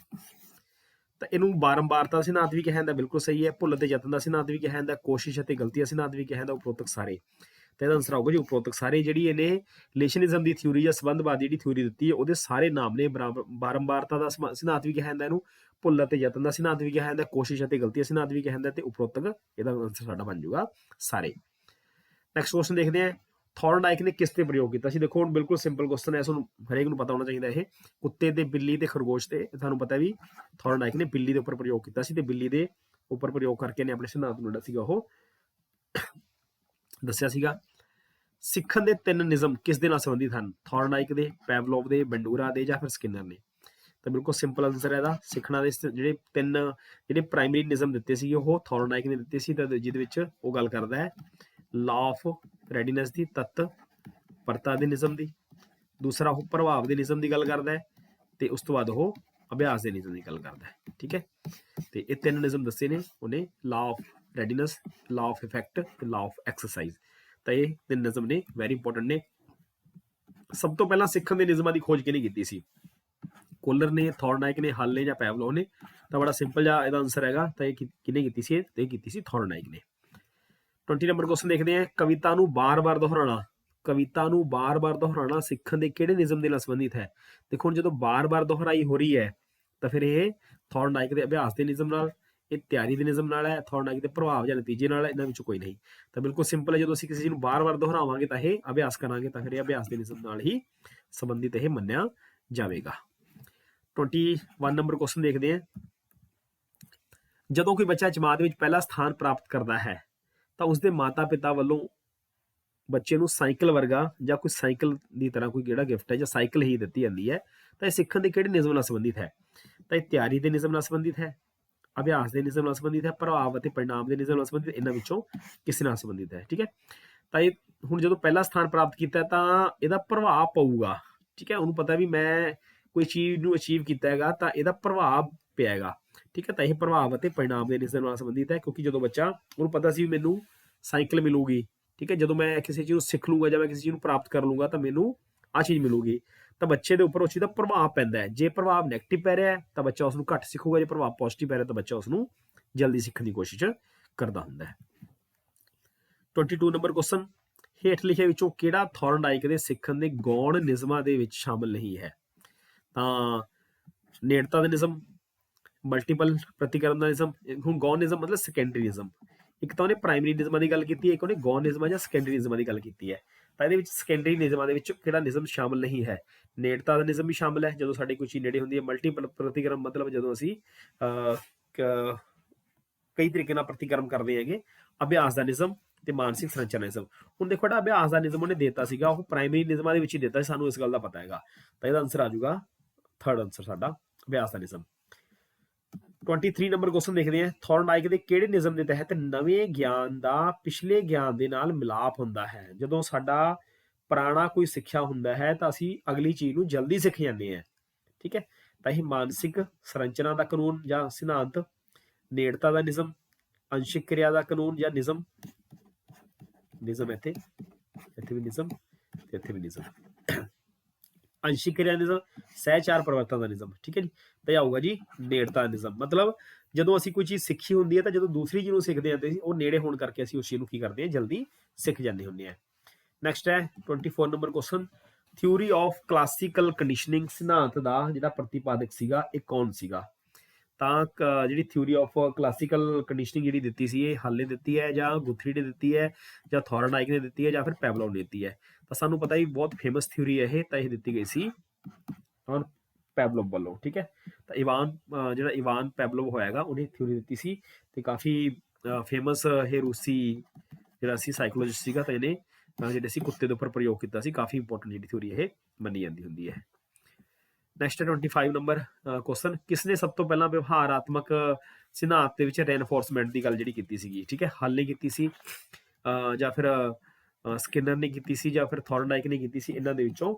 ਤਾਂ ਇਹਨੂੰ ਬਾਰੰਬਾਰਤਾ ਦਾ ਸਿਧਾਂਤ ਵੀ ਕਿਹਾ ਜਾਂਦਾ, ਬਿਲਕੁਲ ਸਹੀ ਹੈ। ਭੁੱਲ ਅਤੇ ਯਤਨ ਦਾ ਸਿਧਾਂਤ ਵੀ ਕਿਹਾ ਜਾਂਦਾ, ਕੋਸ਼ਿਸ਼ ਅਤੇ ਗਲਤੀ ਦਾ ਸਿਧਾਂਤ ਵੀ ਕਿਹਾ ਜਾਂਦਾ, ਉਪਰੋਕਤ ਸਾਰੇ। ਤਾਂ ਇਹਦਾ ਆਨਸਰ ਆਊਗਾ ਜੀ ਉਪਰੋਕਤ ਸਾਰੇ। ਜਿਹੜੀ ਇਹਨੇ ਰਿਲੇਸ਼ਨਿਜ਼ਮ ਦੀ ਥਿਊਰੀ ਜਾਂ ਸੰਬੰਧਵਾਦ ਜਿਹੜੀ ਥਿਊਰੀ ਦਿੱਤੀ ਹੈ ਉਹਦੇ ਸਾਰੇ ਨਾਮ ਨੇ। ਬਾਰੰਬਾਰਤਾ ਦਾ ਸਿਧਾਂਤ ਵੀ ਕਿਹਾ ਜਾਂਦਾ ਇਹਨੂੰ, ਭੁੱਲ ਅਤੇ ਯਤਨ ਦਾ ਸਿਧਾਂਤ ਵੀ ਕਿਹਾ ਜਾਂਦਾ, ਕੋਸ਼ਿਸ਼ ਅਤੇ ਗਲਤੀ ਦਾ ਸਿਧਾਂਤ ਵੀ ਕਿਹਾ ਜਾਂਦਾ, ਤੇ ਉਪਰੋਕਤ ਇਹਦਾ ਆਨਸਰ ਸਾਡਾ ਬਣ ਜਾਊਗਾ ਸਾਰੇ। ਨੈਕਸਟ ਕੁਐਸਚਨ ਦੇਖਦੇ ਹਾਂ। ਥੋਰਨਡਾਈਕ ਨੇ ਕਿਸ ਤੇ ਪ੍ਰਯੋਗ ਕੀਤਾ ਸੀ? ਦੇਖੋ ਹੁਣ ਬਿਲਕੁਲ ਸਿੰਪਲ ਕੁਐਸਚਨ ਹੈ, ਤੁਹਾਨੂੰ ਹਰੇਕ ਨੂੰ ਪਤਾ ਹੋਣਾ ਚਾਹੀਦਾ। ਇਹ ਕੁੱਤੇ ਤੇ ਬਿੱਲੀ ਤੇ ਖਰਗੋਸ਼ ਤੇ, ਤੁਹਾਨੂੰ ਪਤਾ ਵੀ ਥੋਰਨਡਾਈਕ ਨੇ ਬਿੱਲੀ ਦੇ ਉੱਪਰ ਪ੍ਰਯੋਗ ਕੀਤਾ ਸੀ, ਤੇ ਬਿੱਲੀ ਦੇ ਉੱਪਰ ਪ੍ਰਯੋਗ ਕਰਕੇ ਨੇ ਆਪਣੇ ਸਿਧਾਂਤ ਨੂੰ ਜਿਹੜਾ ਸੀਗਾ ਉਹ ਦੱਸਿਆ ਸੀਗਾ। ਸਿੱਖਣ ਦੇ 3 ਨਿਯਮ ਕਿਸ ਦੇ ਨਾਲ ਸੰਬੰਧਿਤ ਹਨ? ਥੋਰਨਡਾਈਕ ਦੇ, ਪੈਵਲੋਵ ਦੇ, ਬੈਂਡੂਰਾ ਦੇ, ਜਾਂ ਫਿਰ ਸਕਿਨਰ ਨੇ? ਤਾਂ ਬਿਲਕੁਲ ਸਿੰਪਲ ਆਨਸਰ ਹੈ ਇਹਦਾ। ਸਿੱਖਣਾ ਦੇ ਜਿਹੜੇ 3 ਜਿਹੜੇ ਪ੍ਰਾਇਮਰੀ ਨਿਯਮ ਦਿੱਤੇ ਸੀ ਉਹ ਥੋਰਨਡਾਈਕ ਨੇ ਦਿੱਤੇ ਸੀ, ਤਾਂ ਜਿਹਦੇ ਵਿੱਚ ਉਹ ਗੱਲ ਕਰਦਾ ਹੈ ਲਾਅ ਆਫ ਰੈਡੀਨੈਸ ਦੀ, ਤਤਪਰਤਾ ਦੇ ਨਿਯਮ ਦੀ। ਦੂਸਰਾ ਉਹ ਪ੍ਰਭਾਵ ਦੇ ਨਿਯਮ ਦੀ ਗੱਲ ਕਰਦਾ ਹੈ, ਤੇ ਉਸ ਤੋਂ ਬਾਅਦ ਉਹ ਅਭਿਆਸ ਦੇ ਨਿਯਮ ਦੀ ਗੱਲ ਕਰਦਾ ਹੈ, ਠੀਕ ਹੈ। ਤੇ ਇਹ 3 ਨਿਯਮ ਦੱਸੇ ਨੇ ਉਹਨੇ, law of readiness, law of effect ਤੇ ਲਾਅ ਆਫ ਐਕਸਰਸਾਈਜ਼। ਤਾਂ ਇਹ 3 ਨਿਯਮ ਨੇ, ਵੈਰੀ ਇੰਪੋਰਟੈਂਟ ਨੇ। ਸਭ ਤੋਂ ਪਹਿਲਾਂ ਸਿੱਖਣ ਦੇ ਨਿਯਮਾਂ ਦੀ ਖੋਜ ਕਿਹਨੇ ਕੀਤੀ ਸੀ? ਕੋਲਰ ਨੇ, ਥॉर्नडाइक ਨੇ, ਹੱਲ ਨੇ ਜਾਂ ਪੈਵਲੋਵ ਨੇ? ਤਾਂ ਬੜਾ ਸਿੰਪਲ ਜਿਹਾ ਇਹਦਾ ਆਨਸਰ ਹੈਗਾ। ਤਾਂ ਇਹ ਕਿਹਨੇ ਕੀਤੀ ਸੀ? ਇਹ ਕੀਤੀ ਸੀ ਥॉर्नडाइक ਨੇ। 20 ਨੰਬਰ ਕੁਐਸਚਨ ਦੇਖਦੇ ਹਾਂ। ਕਵਿਤਾ ਨੂੰ ਬਾਰ-ਬਾਰ ਦੁਹਰਾਉਣਾ, ਕਵਿਤਾ ਨੂੰ ਬਾਰ-ਬਾਰ ਦੁਹਰਾਉਣਾ ਸਿੱਖਣ ਦੇ ਕਿਹੜੇ ਨਿਯਮ ਦੇ ਨਾਲ ਸੰਬੰਧਿਤ ਹੈ? ਦੇਖੋ ਹੁਣ ਜਦੋਂ ਬਾਰ-ਬਾਰ ਦੁਹਰਾਈ ਹੋ ਰਹੀ ਹੈ ਤਾਂ ਫਿਰ ਇਹ ਥॉर्नडाइक ਦੇ ਅਭਿਆਸ ਦੇ ਨਿਯਮ ਨਾਲ, ਇਹ ਤਿਆਰੀ ਦੇ ਨਿਯਮ ਨਾਲ ਹੈ, ਥॉर्नडाइक ਦੇ ਪ੍ਰਭਾਵ ਜਾਂ ਨਤੀਜੇ ਨਾਲ ਹੈ, ਇਹਨਾਂ ਵਿੱਚੋਂ ਕੋਈ ਨਹੀਂ। ਤਾਂ ਬਿਲਕੁਲ ਸਿੰਪਲ ਹੈ, ਜਦੋਂ ਅਸੀਂ ਕਿਸੇ ਚੀਜ਼ ਨੂੰ ਬਾਰ-ਬਾਰ ਦੁਹਰਾਵਾਂਗੇ ਤਾਂ ਇਹ ਅਭਿਆਸ ਕਰਾਂਗੇ ਤਾਂ ਫਿਰ ਇਹ ਅਭਿਆਸ ਦੇ ਨਿਯਮ ਨਾਲ ਹੀ ਸੰਬੰਧਿਤ ਇਹ ਮੰਨਿਆ ਜਾਵੇਗਾ। 21 ਨੰਬਰ ਕੁਐਸਚਨ ਦੇਖਦੇ ਹਾਂ। ਜਦੋਂ ਕੋਈ ਬੱਚਾ ਜਮਾਤ ਵਿੱਚ ਪਹਿਲਾ ਸਥਾਨ ਪ੍ਰਾਪਤ ਕਰਦਾ ਹੈ ਤਾਂ ਉਸਦੇ ਮਾਤਾ-ਪਿਤਾ ਵੱਲੋਂ ਬੱਚੇ ਨੂੰ ਸਾਈਕਲ ਵਰਗਾ ਜਾਂ ਕੋਈ ਸਾਈਕਲ ਦੀ ਤਰ੍ਹਾਂ ਕੋਈ ਕਿਹੜਾ ਗਿਫਟ ਹੈ ਜਾਂ ਸਾਈਕਲ ਹੀ ਦਿੱਤੀ ਜਾਂਦੀ ਹੈ। ਤਾਂ ਇਹ ਸਿੱਖਣ ਦੇ ਕਿਹੜੇ ਨਿਯਮ ਨਾਲ ਸੰਬੰਧਿਤ ਹੈ? ਤਾਂ ਇਹ ਤਿਆਰੀ ਦੇ ਨਿਯਮ ਨਾਲ ਸੰਬੰਧਿਤ ਹੈ, ਅਭਿਆਸ ਦੇ ਨਿਯਮ ਨਾਲ ਸੰਬੰਧਿਤ ਹੈ, ਪ੍ਰਭਾਵ ਅਤੇ परिणाम ਦੇ ਨਿਯਮ ਨਾਲ ਸੰਬੰਧਿਤ, ਇਹਨਾਂ ਵਿੱਚੋਂ ਕਿਸੇ ਨਾਲ ਸੰਬੰਧਿਤ ਹੈ। ਠੀਕ ਹੈ, ਤਾਂ ਇਹ ਹੁਣ ਜਦੋਂ ਪਹਿਲਾ ਸਥਾਨ ਪ੍ਰਾਪਤ ਕੀਤਾ ਤਾਂ ਇਹਦਾ ਪ੍ਰਭਾਵ ਪਊਗਾ। ਠੀਕ ਹੈ, ਉਹਨੂੰ ਪਤਾ ਵੀ ਮੈਂ ਕੋਈ ਚੀਜ਼ ਨੂੰ ਅਚੀਵ ਕੀਤਾ ਹੈਗਾ ਤਾਂ ਇਹਦਾ ਪ੍ਰਭਾਵ ਪਿਆਗਾ। ਠੀਕ ਹੈ, ਤਾਂ ਇਹ ਪ੍ਰਭਾਵ ਅਤੇ परिणाम ਦੇ ਨਿਯਮ ਨਾਲ ਸੰਬੰਧਿਤ ਹੈ, ਕਿਉਂਕਿ ਜਦੋਂ ਬੱਚਾ, ਉਹਨੂੰ ਪਤਾ ਸੀ ਵੀ ਮੈਨੂੰ ਸਾਈਕਲ ਮਿਲੂਗੀ। ਠੀਕ ਹੈ, ਜਦੋਂ ਮੈਂ ਕਿਸੇ ਚੀਜ਼ ਨੂੰ ਸਿੱਖ ਲੂੰਗਾ ਜਾਂ ਮੈਂ ਕਿਸੇ ਚੀਜ਼ ਨੂੰ ਪ੍ਰਾਪਤ ਕਰ ਲੂੰਗਾ ਤਾਂ ਮੈਨੂੰ ਆਹ ਚੀਜ਼ ਮਿਲੂਗੀ। ਤਾਂ ਬੱਚੇ ਦੇ ਉੱਪਰ ਉਸ ਚੀਜ਼ ਦਾ ਪ੍ਰਭਾਵ ਪੈਂਦਾ ਹੈ। ਜੇ ਪ੍ਰਭਾਵ ਨੈਗੇਟਿਵ ਪੈ ਰਿਹਾ ਹੈ ਤਾਂ ਬੱਚਾ ਉਸ ਨੂੰ ਘੱਟ ਸਿੱਖੂਗਾ, ਜੇ ਪ੍ਰਭਾਵ ਪੋਜ਼ਿਟਿਵ ਪੈ ਰਿਹਾ ਤਾਂ ਬੱਚਾ ਉਸ ਨੂੰ ਜਲਦੀ ਸਿੱਖਣ ਦੀ ਕੋਸ਼ਿਸ਼ ਕਰਦਾ ਹੁੰਦਾ ਹੈ। 22 ਨੰਬਰ ਕੁਐਸਚਨ। ਹੇਠ ਲਿਖੇ ਵਿੱਚੋਂ ਕਿਹੜਾ ਥॉर्नडाइक ਦੇ ਸਿੱਖਣ ਦੇ ਗੌਣ ਨਿਯਮਾਂ ਦੇ ਵਿੱਚ ਸ਼ਾਮਲ ਨਹੀਂ ਹੈ? ਤਾਂ ਨੇੜਤਾ ਦਾ ਨਿਯਮ, ਮਲਟੀਪਲ ਪ੍ਰਤੀਕਰਮ ਦਾ ਨਿਯਮ। ਹੁਣ ਗੌਣ ਨਿਯਮ ਮਤਲਬ ਸੈਕੰਡਰੀ ਨਿਯਮ। ਇੱਕ ਤਾਂ ਉਹਨੇ ਪ੍ਰਾਇਮਰੀ ਨਿਯਮਾਂ ਦੀ ਗੱਲ ਕੀਤੀ ਹੈ, ਇੱਕ ਉਹਨੇ ਗੌਣ ਨਿਯਮਾਂ ਜਾਂ ਸੈਕੰਡਰੀ ਨਿਯਮਾਂ ਦੀ ਗੱਲ ਕੀਤੀ ਹੈ। ਤਾਂ ਇਹਦੇ ਵਿੱਚ ਸੈਕੰਡਰੀ ਨਿਯਮਾਂ ਦੇ ਵਿੱਚ ਕਿਹੜਾ ਨਿਯਮ ਸ਼ਾਮਲ ਨਹੀਂ ਹੈ? ਨੇੜਤਾ ਦਾ ਨਿਯਮ ਵੀ ਸ਼ਾਮਲ ਹੈ, ਜਦੋਂ ਸਾਡੀ ਕੋਈ ਚੀਜ਼ ਨੇੜੇ ਹੁੰਦੀ ਹੈ। ਮਲਟੀਪਲ ਪ੍ਰਤੀਕਰਮ ਮਤਲਬ ਜਦੋਂ ਅਸੀਂ ਕਈ ਤਰੀਕੇ ਨਾਲ ਪ੍ਰਤੀਕਰਮ ਕਰਦੇ ਹੈਗੇ। ਅਭਿਆਸ ਦਾ ਨਿਯਮ ਤੇ ਮਾਨਸਿਕ ਸੰਰਚਨਾ ਨਿਯਮ। ਹੁਣ ਦੇਖੋ ਜਿਹੜਾ ਅਭਿਆਸ ਦਾ ਨਿਯਮ ਉਹਨੇ ਦਿੱਤਾ ਸੀਗਾ ਉਹ ਪ੍ਰਾਇਮਰੀ ਨਿਯਮਾਂ ਦੇ ਵਿੱਚ ਹੀ ਦਿੱਤਾ ਸੀ, ਸਾਨੂੰ ਇਸ ਗੱਲ ਦਾ ਪਤਾ ਹੈਗਾ। ਤਾਂ ਇਹਦਾ ਆਨਸਰ ਆ ਜਾਊਗਾ ਥਰਡ ਆਨਸਰ ਸਾਡਾ, ਅਭਿਆਸ ਦਾ ਨਿਯਮ। 23 ਨੰਬਰ ਕੁਐਸਚਨ ਦੇਖਦੇ ਹਾਂ। ਥॉर्नडाइक ਦੇ ਕਿਹੜੇ ਨਿਯਮ ਦੇ ਤਹਿਤ ਨਵੇਂ ਗਿਆਨ ਦਾ ਪਿਛਲੇ ਗਿਆਨ ਦੇ ਨਾਲ ਮਿਲਾਪ ਹੁੰਦਾ ਹੈ? ਜਦੋਂ ਸਾਡਾ ਪੁਰਾਣਾ ਕੋਈ ਸਿੱਖਿਆ ਹੁੰਦਾ ਹੈ ਤਾਂ ਅਸੀਂ ਅਗਲੀ ਚੀਜ਼ ਨੂੰ ਜਲਦੀ ਸਿੱਖ ਜਾਂਦੇ ਹਾਂ। ਠੀਕ ਹੈ, ਤਾਂ ਇਹ ਮਾਨਸਿਕ ਸੰਰਚਨਾ ਦਾ ਕਾਨੂੰਨ ਜਾਂ ਸਿਧਾਂਤ, ਨੇੜਤਾ ਦਾ ਨਿਯਮ, ਅੰਸ਼ਿਕ ਕਿਰਿਆ ਦਾ ਕਾਨੂੰਨ ਜਾਂ ਨਿਯਮ, ਇੱਥੇ ਵੀ ਨਿਯਮ ਤੇ ਇੱਥੇ ਵੀ ਨਿਯਮ, ਅੰਸ਼ਿਕ ਕਿਰਿਆ ਨਿਯਮ, ਸਹਿਚਾਰ ਪਰਿਵਰਤਨ ਦਾ ਨਿਯਮ। ਠੀਕ ਹੈ ਜੀ, ਤਾਂ ਇਹ ਆਊਗਾ ਜੀ ਨੇੜਤਾ ਨਿਯਮ। ਮਤਲਬ ਜਦੋਂ ਅਸੀਂ ਕੋਈ ਚੀਜ਼ ਸਿੱਖੀ ਹੁੰਦੀ ਹੈ ਤਾਂ ਜਦੋਂ ਦੂਸਰੀ ਚੀਜ਼ ਨੂੰ ਸਿੱਖਦੇ ਹਾਂ ਤੇ ਉਹ ਨੇੜੇ ਹੋਣ ਕਰਕੇ ਅਸੀਂ ਉਸ ਚੀਜ਼ ਨੂੰ ਕੀ ਕਰਦੇ ਹਾਂ, ਜਲਦੀ ਸਿੱਖ ਜਾਂਦੇ ਹੁੰਦੇ ਹਾਂ। ਨੈਕਸਟ ਹੈ 24 number question. Theory of classical conditioning ਸਿਧਾਂਤ ਦਾ ਜਿਹੜਾ ਪ੍ਰਤੀਪਾਦਕ ਸੀਗਾ ਇਹ ਕੌਣ ਸੀਗਾ? ਤਾਂ ਜਿਹੜੀ ਥਿਊਰੀ ਆਫ ਕਲਾਸੀਕਲ ਕੰਡੀਸ਼ਨਿੰਗ ਜਿਹੜੀ ਦਿੱਤੀ ਸੀ ਇਹ ਹੱਲ ਨੇ ਦਿੱਤੀ ਹੈ ਜਾਂ ਗੁਥਰੀ ਨੇ ਦਿੱਤੀ ਹੈ ਜਾਂ ਥॉर्नडाइक ਨੇ ਦਿੱਤੀ ਹੈ ਜਾਂ ਫਿਰ ਪੈਵਲੋਵ ਨੇ ਦਿੱਤੀ ਹੈ? ਤਾਂ ਸਾਨੂੰ ਪਤਾ ਹੀ ਬਹੁਤ ਫੇਮਸ ਥਿਊਰੀ ਹੈ ਇਹ, ਤਾਂ ਇਹ ਦਿੱਤੀ ਗਈ ਸੀ ਪੈਵਲੋਵ ਵੱਲੋਂ। ਠੀਕ ਹੈ, ਤਾਂ ਜਿਹੜਾ ਇਵਾਨ ਪੈਵਲੋਵ ਹੋਇਆਗਾ ਉਹਨੇ ਥਿਊਰੀ ਦਿੱਤੀ ਸੀ ਤੇ ਕਾਫੀ ਫੇਮਸ ਇਹ ਰੂਸੀ ਜਿਹੜਾ ਸੀ ਸਾਈਕੋਲੋਜਿਸਟ ਸੀਗਾ। ਤਾਂ ਇਹਨੇ ਜਿਹੜੇ ਸੀ ਕੁੱਤੇ ਦੇ ਉੱਪਰ ਪ੍ਰਯੋਗ ਕੀਤਾ ਸੀ। ਕਾਫੀ ਇੰਪੋਰਟੈਂਟ ਜਿਹੜੀ ਥਿਊਰੀ ਇਹ ਮੰਨੀ ਜਾਂਦੀ ਹੁੰਦੀ ਹੈ। Next 25 number question. ਕਿਸਨੇ ਸਭ ਤੋਂ ਪਹਿਲਾਂ ਵਿਵਹਾਰਾਤਮਕ ਸਿਧਾਂਤ ਦੇ ਵਿੱਚ ਰੇਨਫੋਰਸਮੈਂਟ ਦੀ ਗੱਲ ਜਿਹੜੀ ਕੀਤੀ ਸੀਗੀ? ਠੀਕ ਹੈ, ਹੱਲ ਨੇ ਕੀਤੀ ਸੀ ਜਾਂ ਫਿਰ ਸਕਿਨਰ ਨੇ ਕੀਤੀ ਸੀ ਜਾਂ ਫਿਰ ਥॉर्नडाइक ਨੇ ਕੀਤੀ ਸੀ, ਇਹਨਾਂ ਦੇ ਵਿੱਚੋਂ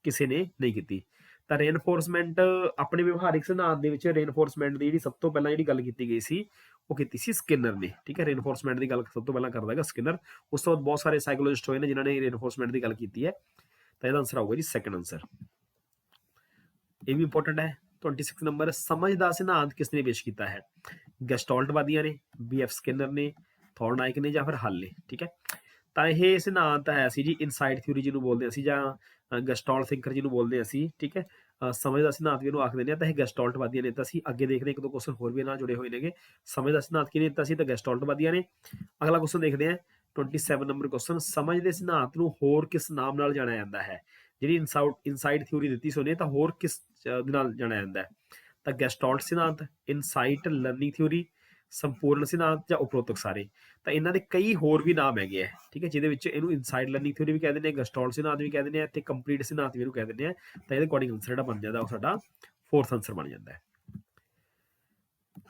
ਕਿਸੇ ਨੇ ਨਹੀਂ ਕੀਤੀ। ਤਾਂ ਰੇਨਫੋਰਸਮੈਂਟ ਆਪਣੇ ਵਿਵਹਾਰਿਕ ਸਿਧਾਂਤ ਦੇ ਵਿੱਚ ਰੇਨਫੋਰਸਮੈਂਟ ਦੀ ਜਿਹੜੀ ਸਭ ਤੋਂ ਪਹਿਲਾਂ ਜਿਹੜੀ ਗੱਲ ਕੀਤੀ ਗਈ ਸੀ ਉਹ ਕੀਤੀ ਸੀ ਸਕਿਨਰ ਨੇ। ਠੀਕ ਹੈ, ਰੇਨਫੋਰਸਮੈਂਟ ਦੀ ਗੱਲ ਸਭ ਤੋਂ ਪਹਿਲਾਂ ਕਰਦਾ ਹੈਗਾ ਸਕਿਨਰ। ਉਸ ਤੋਂ ਬਾਅਦ ਬਹੁਤ ਸਾਰੇ ਸਾਈਕੋਲੋਜਿਸਟ ਹੋਏ ਨੇ ਜਿਨ੍ਹਾਂ ਨੇ ਰੇਨਫੋਰਸਮੈਂਟ ਦੀ ਗੱਲ ਕੀਤੀ ਹੈ। ਤਾਂ ਇਹਦਾ ਆਨਸਰ ਆਊਗਾ ਜੀ ਸੈਕੰਡ ਆਨਸਰ। ਇਹ ਵੀ ਇੰਪੋਰਟੈਂਟ ਹੈ। 26 ਨੰਬਰ। ਸਮਝ ਦਾ ਸਿਧਾਂਤ ਕਿਸ ਨੇ ਪੇਸ਼ ਕੀਤਾ ਹੈ? ਗੈਸਟਾਲਟਵਾਦੀਆਂ ਨੇ, BF ਸਕਿਨਰ ਨੇ, ਥॉर्नडाइक ਨੇ ਜਾਂ ਫਿਰ ਹੱਲ ਨੇ। ਠੀਕ ਹੈ, ਤਾਂ ਇਹ ਸਿਧਾਂਤ ਹੈ ਸੀ ਜੀ ਇਨਸਾਈਟ ਥਿਊਰੀ ਜਿਹਨੂੰ ਬੋਲਦੇ ਅਸੀਂ ਜਾਂ ਗੈਸਟਾਲਟ ਥਿੰਕਰ ਜਿਹਨੂੰ ਬੋਲਦੇ ਅਸੀਂ। ਠੀਕ ਹੈ, ਸਮਝ ਦਾ ਸਿਧਾਂਤ ਵੀ ਇਹਨੂੰ ਆਖਦੇ ਨੇ। ਤਾਂ ਇਹ ਗੈਸਟਾਲਟਵਾਦੀਆਂ ਨੇ ਦਿੱਤਾ ਸੀ। ਅੱਗੇ ਦੇਖਦੇ ਇੱਕ ਦੋ ਕੁਐਸਚਨ ਹੋਰ ਵੀ ਨਾਲ ਜੁੜੇ ਹੋਏ ਨੇਗੇ। ਸਮਝ ਦਾ ਸਿਧਾਂਤ ਕਿਹਨੇ ਦਿੱਤਾ ਸੀ? ਤਾਂ ਗੈਸਟਾਲਟਵਾਦੀਆਂ ਨੇ। ਅਗਲਾ ਕੁਐਸਚਨ ਦੇਖਦੇ ਹਾਂ 27 ਨੰਬਰ ਕੁਐਸਚਨ। ਸਮਝ ਦੇ ਸਿਧਾਂਤ ਨੂੰ ਹੋਰ ਕਿਸ ਨਾਮ ਨਾਲ ਜਾਣਿਆ ਜਾਂਦਾ ਹੈ? ਜਿਹੜੀ ਇਨਸਾਈਟ ਥਿਊਰੀ ਦਿੱਤੀ ਸੀ ਉਹਨੇ ਤਾਂ ਹੋਰ ਕਿਸ ਦੇ ਨਾਲ ਜਾਣਿਆ ਜਾਂਦਾ ਹੈ? ਤਾਂ ਗੈਸਟਾਲਟ ਸਿਧਾਂਤ, ਇਨਸਾਈਟ ਲਰਨਿੰਗ ਥਿਊਰੀ, ਸੰਪੂਰਨ ਸਿਧਾਂਤ ਜਾਂ ਉਪਰੋਕਤ ਸਾਰੇ। ਤਾਂ ਇਹਨਾਂ ਦੇ ਕਈ ਹੋਰ ਵੀ ਨਾਮ ਹੈਗੇ ਆ। ਠੀਕ ਹੈ, ਜਿਹਦੇ ਵਿੱਚ ਇਹਨੂੰ ਇਨਸਾਈਟ ਲਰਨਿੰਗ ਥਿਊਰੀ ਵੀ ਕਹਿ ਦਿੰਦੇ ਆ, ਗੈਸਟਾਲਟ ਸਿਧਾਂਤ ਵੀ ਕਹਿ ਦਿੰਦੇ ਆ ਤੇ ਕੰਪਲੀਟ ਸਿਧਾਂਤ ਵੀ ਇਹਨੂੰ ਕਹਿ ਦਿੰਦੇ ਆ। ਤਾਂ ਇਹਦੇ ਅਕੋਰਡਿੰਗ ਆਨਸਰ ਜਿਹੜਾ ਬਣ ਜਾਂਦਾ ਉਹ ਸਾਡਾ ਫੋਰਥ ਆਨਸਰ ਬਣ ਜਾਂਦਾ ਹੈ।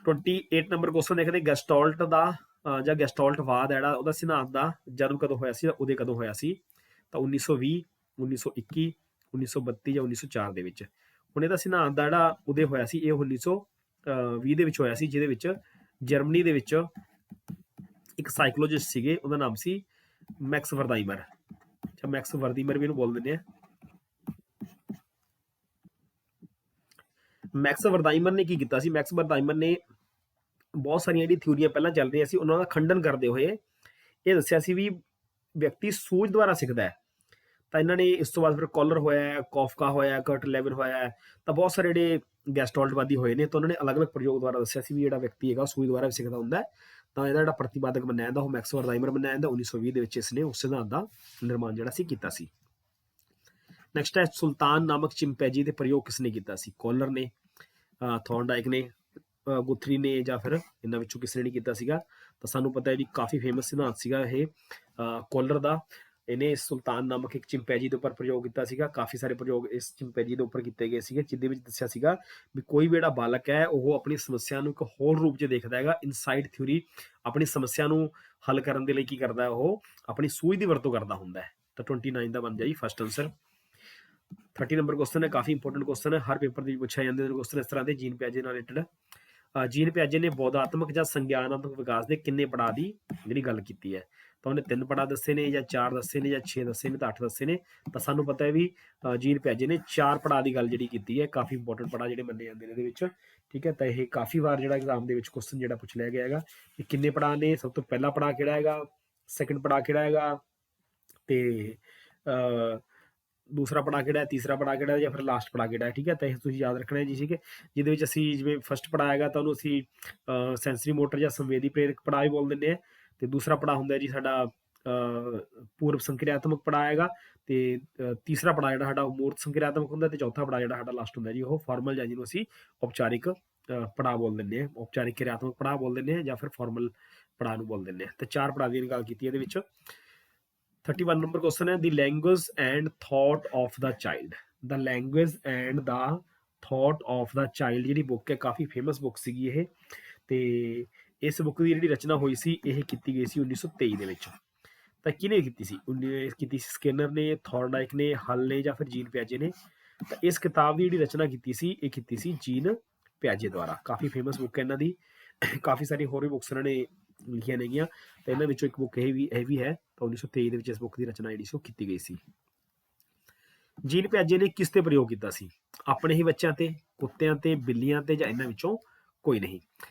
28 ਨੰਬਰ ਕੁਐਸਚਨ ਦੇਖਦੇ ਗੈਸਟਾਲਟ ਦਾ ਜਾਂ ਗੈਸਟਾਲਟਵਾਦ ਜਿਹੜਾ ਉਹਦਾ ਸਿਧਾਂਤ ਦਾ ਜਨਮ ਕਦੋਂ ਹੋਇਆ ਸੀ, ਉਹਦੇ ਕਦੋਂ ਹੋਇਆ ਸੀ? ਤਾਂ 1920, 1921, 1932 ਜਾਂ 1904 ਦੇ ਵਿੱਚ। ਹੁਣ ਇਹਦਾ ਸਿਧਾਂਤ ਦਾ ਜਿਹੜਾ ਉਦੇ ਹੋਇਆ ਸੀ ਇਹ 1920 ਦੇ ਵਿੱਚ ਹੋਇਆ ਸੀ, ਜਿਹਦੇ ਵਿੱਚ ਜਰਮਨੀ ਦੇ ਵਿੱਚ ਇੱਕ ਸਾਈਕੋਲੋਜਿਸਟ ਸੀਗੇ, ਉਹਦਾ ਨਾਮ ਸੀ ਮੈਕਸ ਵਰਦਾਈਮਰ ਜਾਂ ਮੈਕਸ ਵਰਦੀਮਰ ਵੀ ਇਹਨੂੰ ਬੋਲ ਦਿੰਦੇ ਆ। ਮੈਕਸ ਵਰਦਾਈਮਰ ਨੇ ਕੀ ਕੀਤਾ ਸੀ? ਮੈਕਸ ਵਰਦਾਈਮਰ ਨੇ ਬਹੁਤ ਸਾਰੀਆਂ ਜਿਹੜੀ ਥਿਊਰੀਆਂ ਪਹਿਲਾਂ ਚੱਲ ਰਹੀਆਂ ਸੀ ਉਹਨਾਂ ਦਾ ਖੰਡਨ ਕਰਦੇ ਹੋਏ ਇਹ ਦੱਸਿਆ ਸੀ ਵੀ ਵਿਅਕਤੀ ਸੂਝ ਦੁਆਰਾ ਸਿੱਖਦਾ ਹੈ। ਤਾਂ ਇਹਨਾਂ ਨੇ ਇਸ ਤੋਂ ਬਾਅਦ ਫਿਰ ਕੋਲਰ ਹੋਇਆ, ਕੌਫਕਾ ਹੋਇਆ, ਕਰਟ ਲੈਵਿਨ ਹੋਇਆ, ਤਾਂ ਬਹੁਤ ਸਾਰੇ ਜਿਹੜੇ ਗੈਸਟੋਲਟਵਾਦੀ ਹੋਏ ਨੇ, ਤਾਂ ਉਹਨਾਂ ਨੇ ਅਲੱਗ-ਅਲੱਗ ਪ੍ਰਯੋਗ ਦੁਆਰਾ ਦੱਸਿਆ ਸੀ ਵੀ ਜਿਹੜਾ ਵਿਅਕਤੀ ਹੈਗਾ ਸੂਝ ਦੁਆਰਾ ਵੀ ਸਿੱਖਦਾ ਹੁੰਦਾ ਹੈ। ਤਾਂ ਇਹਦਾ ਜਿਹੜਾ ਪ੍ਰਤੀਪਾਦਕ ਮੰਨਿਆ ਜਾਂਦਾ ਉਹ ਮੈਕਸ ਵਰਦਾਈਮਰ ਮੰਨਿਆ ਜਾਂਦਾ। 1920 ਦੇ ਵਿੱਚ ਇਸਨੇ ਉਸ ਸਿਧਾਂਤ ਦਾ ਨਿਰਮਾਣ ਜਿਹੜਾ ਸੀ ਕੀਤਾ ਸੀ। ਨੈਕਸਟ ਹੈ ਸੁਲਤਾਨ ਨਾਮਕ ਚਿੰਪੈਂਜੀ ਦੇ ਪ੍ਰਯੋਗ ਕਿਸਨੇ ਕੀਤਾ ਸੀ? ਕੋਲਰ ਨੇ, ਥੌਰਨਡਾਈਕ ਨੇ, ਗੁਥਰੀ ਨੇ, ਜਾਂ ਫਿਰ ਇਹਨਾਂ ਵਿੱਚੋਂ ਕਿਸੇ ਨੇ ਨਹੀਂ ਕੀਤਾ ਸੀਗਾ। ਤਾਂ ਸਾਨੂੰ ਪਤਾ ਹੈ ਜੀ ਕਾਫੀ ਫੇਮਸ ਸਿਧਾਂਤ ਸੀਗਾ ਇਹ ਕੋਲਰ ਦਾ। ਇਹਨੇ ਸੁਲਤਾਨ ਨਾਮਕ ਇੱਕ ਚਿੰਪੈਂਜੀ ਦੇ ਉੱਪਰ ਪ੍ਰਯੋਗ ਕੀਤਾ ਸੀਗਾ। ਕਾਫੀ ਸਾਰੇ ਪ੍ਰਯੋਗ ਇਸ ਚਿੰਪੈਂਜੀ ਦੇ ਉੱਪਰ ਕੀਤੇ ਗਏ ਸੀਗੇ, ਜਿਹਦੇ ਵਿੱਚ ਦੱਸਿਆ ਸੀਗਾ ਵੀ ਕੋਈ ਵੀ ਜਿਹੜਾ ਬਾਲਕ ਹੈ ਉਹ ਆਪਣੀ ਸਮੱਸਿਆ ਨੂੰ ਇੱਕ ਹੋਰ ਰੂਪ 'ਚ ਦੇਖਦਾ ਹੈਗਾ। ਇਨਸਾਈਟ ਥਿਊਰੀ ਆਪਣੀ ਸਮੱਸਿਆ ਨੂੰ ਹੱਲ ਕਰਨ ਦੇ ਲਈ ਕੀ ਕਰਦਾ, ਉਹ ਆਪਣੀ ਸੂਝ ਦੀ ਵਰਤੋਂ ਕਰਦਾ ਹੁੰਦਾ ਹੈ। ਤਾਂ 29 ਦਾ ਬਣ ਜਾਈ ਫਸਟ ਆਨਸਰ। 30 ਨੰਬਰ ਕੁਐਸਚਨ ਹੈ, ਕਾਫੀ ਇੰਪੋਰਟੈਂਟ ਕੁਐਸਚਨ ਹੈ, ਹਰ ਪੇਪਰ ਦੇ ਵਿੱਚ ਪੁੱਛਿਆ ਜਾਂਦੇ ਨੇ ਕੁਐਸਚਨ ਇਸ ਤਰ੍ਹਾਂ ਦੇ ਜੀਨ ਪਿਆਜੇ ਨਾਲ ਰਿਲੇਟਡ। ਜੀਨ ਪਿਆਜੇ ਨੇ ਬੋਧਾਤਮਕ ਜਾਂ ਸੰਗਿਆਨਾਤਮਕ ਵਿਕਾਸ ਦੇ ਕਿੰਨੇ ਪੜਾਅ ਦੀ ਜਿਹੜੀ ਗੱਲ ਕੀਤੀ ਹੈ? ਤਾਂ ਉਹਨੇ 3 ਪੜਾਅ ਦੱਸੇ ਨੇ, ਜਾਂ 4 ਦੱਸੇ ਨੇ, ਜਾਂ 6 ਦੱਸੇ ਨੇ, ਤਾਂ 8 ਦੱਸੇ ਨੇ। ਤਾਂ ਸਾਨੂੰ ਪਤਾ ਹੈ ਵੀ ਜੀਨ ਪਿਆਜੇ ਨੇ 4 ਪੜਾਅ ਦੀ ਗੱਲ ਜਿਹੜੀ ਕੀਤੀ ਹੈ। ਕਾਫੀ ਇੰਪੋਰਟੈਂਟ ਪੜਾਅ ਜਿਹੜੇ ਮੰਨੇ ਜਾਂਦੇ ਨੇ ਇਹਦੇ ਵਿੱਚ, ਠੀਕ ਹੈ। ਤਾਂ ਇਹ ਕਾਫੀ ਵਾਰ ਜਿਹੜਾ ਐਗਜ਼ਾਮ ਦੇ ਵਿੱਚ ਕੁਐਸਚਨ ਜਿਹੜਾ ਪੁੱਛ ਲਿਆ ਗਿਆ ਹੈਗਾ ਕਿ ਕਿੰਨੇ ਪੜਾਅ ਨੇ, ਸਭ ਤੋਂ ਪਹਿਲਾ ਪੜਾਅ ਕਿਹੜਾ ਹੈਗਾ, ਸੈਕੰਡ ਪੜਾਅ ਕਿਹੜਾ ਹੈਗਾ, ਤੇ ਦੂਸਰਾ ਪੜਾਅ ਕਿਹੜਾ ਹੈ, ਤੀਸਰਾ ਪੜਾਅ ਕਿਹੜਾ ਹੈ, ਜਾਂ ਫਿਰ ਲਾਸਟ ਪੜਾਅ ਕਿਹੜਾ ਹੈ, ਠੀਕ ਹੈ। ਤਾਂ ਇਹ ਤੁਸੀਂ ਯਾਦ ਰੱਖਣਾ ਹੈ ਜੀ, ਠੀਕ ਹੈ। ਜਿਹਦੇ ਵਿੱਚ ਅਸੀਂ ਜਿਵੇਂ ਫਸਟ ਪੜਾਅ ਹੈਗਾ ਤਾਂ ਉਹਨੂੰ ਅਸੀਂ ਸੈਂਸਰੀ ਮੋਟਰ ਜਾਂ ਸੰਵੇਦੀ ਪ੍ਰੇਰਕ ਪੜਾਅ ਵੀ ਬੋਲ ਦਿੰਦੇ ਹਾਂ। ਤੇ ਦੂਸਰਾ ਪੜਾਅ ਹੁੰਦਾ ਜੀ ਸਾਡਾ ਪੂਰਵ ਸੰਕਿਰਿਆਤਮਕ ਪੜਾਅ ਹੈਗਾ। ਤੇ ਤੀਸਰਾ ਪੜਾਅ ਜਿਹੜਾ ਸਾਡਾ ਮੂਰਤ ਸੰਕਿਰਿਆਤਮਕ ਹੁੰਦਾ। ਤੇ ਚੌਥਾ ਪੜਾਅ ਜਿਹੜਾ ਸਾਡਾ ਲਾਸਟ ਹੁੰਦਾ ਜੀ ਉਹ ਫਾਰਮਲ, ਜਾਂ ਜਿਹਨੂੰ ਅਸੀਂ ਔਪਚਾਰਿਕ ਪੜਾਅ ਬੋਲ ਦਿੰਦੇ ਹਾਂ, ਔਪਚਾਰਿਕ ਕਿਰਿਆਤਮਕ ਪੜਾਅ ਬੋਲ ਦਿੰਦੇ ਹਾਂ, ਜਾਂ ਫਿਰ ਫਾਰਮਲ ਪੜਾਅ ਨੂੰ ਬੋਲ ਦਿੰਦੇ ਹਾਂ। ਤੇ 4 ਪੜਾਅ ਦੀ ਗੱਲ ਕੀਤੀ ਇਹਦੇ ਵਿੱਚ। 31 ਨੰਬਰ ਕੁਐਸਚਨ ਹੈ, ਦੀ language and thought of the child. The language and the thought of the child ਜਿਹੜੀ ਬੁੱਕ ਹੈ, ਕਾਫੀ ਫੇਮਸ ਬੁੱਕ ਸੀਗੀ ਇਹ। ਤੇ ਇਸ ਬੁੱਕ ਦੀ ਜਿਹੜੀ ਰਚਨਾ ਹੋਈ ਸੀ ਇਹ ਕੀਤੀ ਗਈ ਸੀ 1923 ਦੇ ਵਿੱਚ। ਤਾਂ ਕਿਹਨੇ ਕੀਤੀ ਸੀ? ਕੀਤੀ ਸੀ ਸਕਿਨਰ ਨੇ, ਥੌਰਨਡਾਈਕ ਨੇ, ਹਲ ਨੇ, ਜਾਂ ਫਿਰ ਜੀਨ ਪਿਆਜੇ ਨੇ। ਤਾਂ ਇਸ ਕਿਤਾਬ ਦੀ ਜਿਹੜੀ ਰਚਨਾ ਕੀਤੀ ਸੀ ਇਹ ਕੀਤੀ ਸੀ ਜੀਨ ਪਿਆਜੇ ਦੁਆਰਾ। ਕਾਫੀ ਫੇਮਸ ਬੁੱਕ ਹੈ ਇਹਨਾਂ ਦੀ। ਕਾਫੀ ਸਾਰੀ ਹੋਰ ਵੀ ਬੁੱਕਸ ਇਹਨਾਂ ਨੇ ਲਿਖੀਆਂ ਨੇਗੀਆਂ, ਤਾਂ ਇਹਨਾਂ ਵਿੱਚੋਂ ਇੱਕ ਬੁੱਕ ਇਹ ਵੀ ਹੈ। ਤਾਂ 1923 ਦੇ ਵਿੱਚ ਇਸ ਬੁੱਕ ਦੀ ਰਚਨਾ ਜਿਹੜੀ ਸੀ ਉਹ ਕੀਤੀ ਗਈ ਸੀ। ਜੀਨ ਪਿਆਜੇ ਨੇ ਕਿਸ ਤੇ ਪ੍ਰਯੋਗ ਕੀਤਾ ਸੀ? ਆਪਣੇ ਹੀ ਬੱਚਿਆਂ ਤੇ, ਕੁੱਤਿਆਂ ਤੇ, ਬਿੱਲੀਆਂ ਤੇ, ਜਾਂ ਇਹਨਾਂ ਵਿੱਚੋਂ ਕੋਈ ਨਹੀਂ।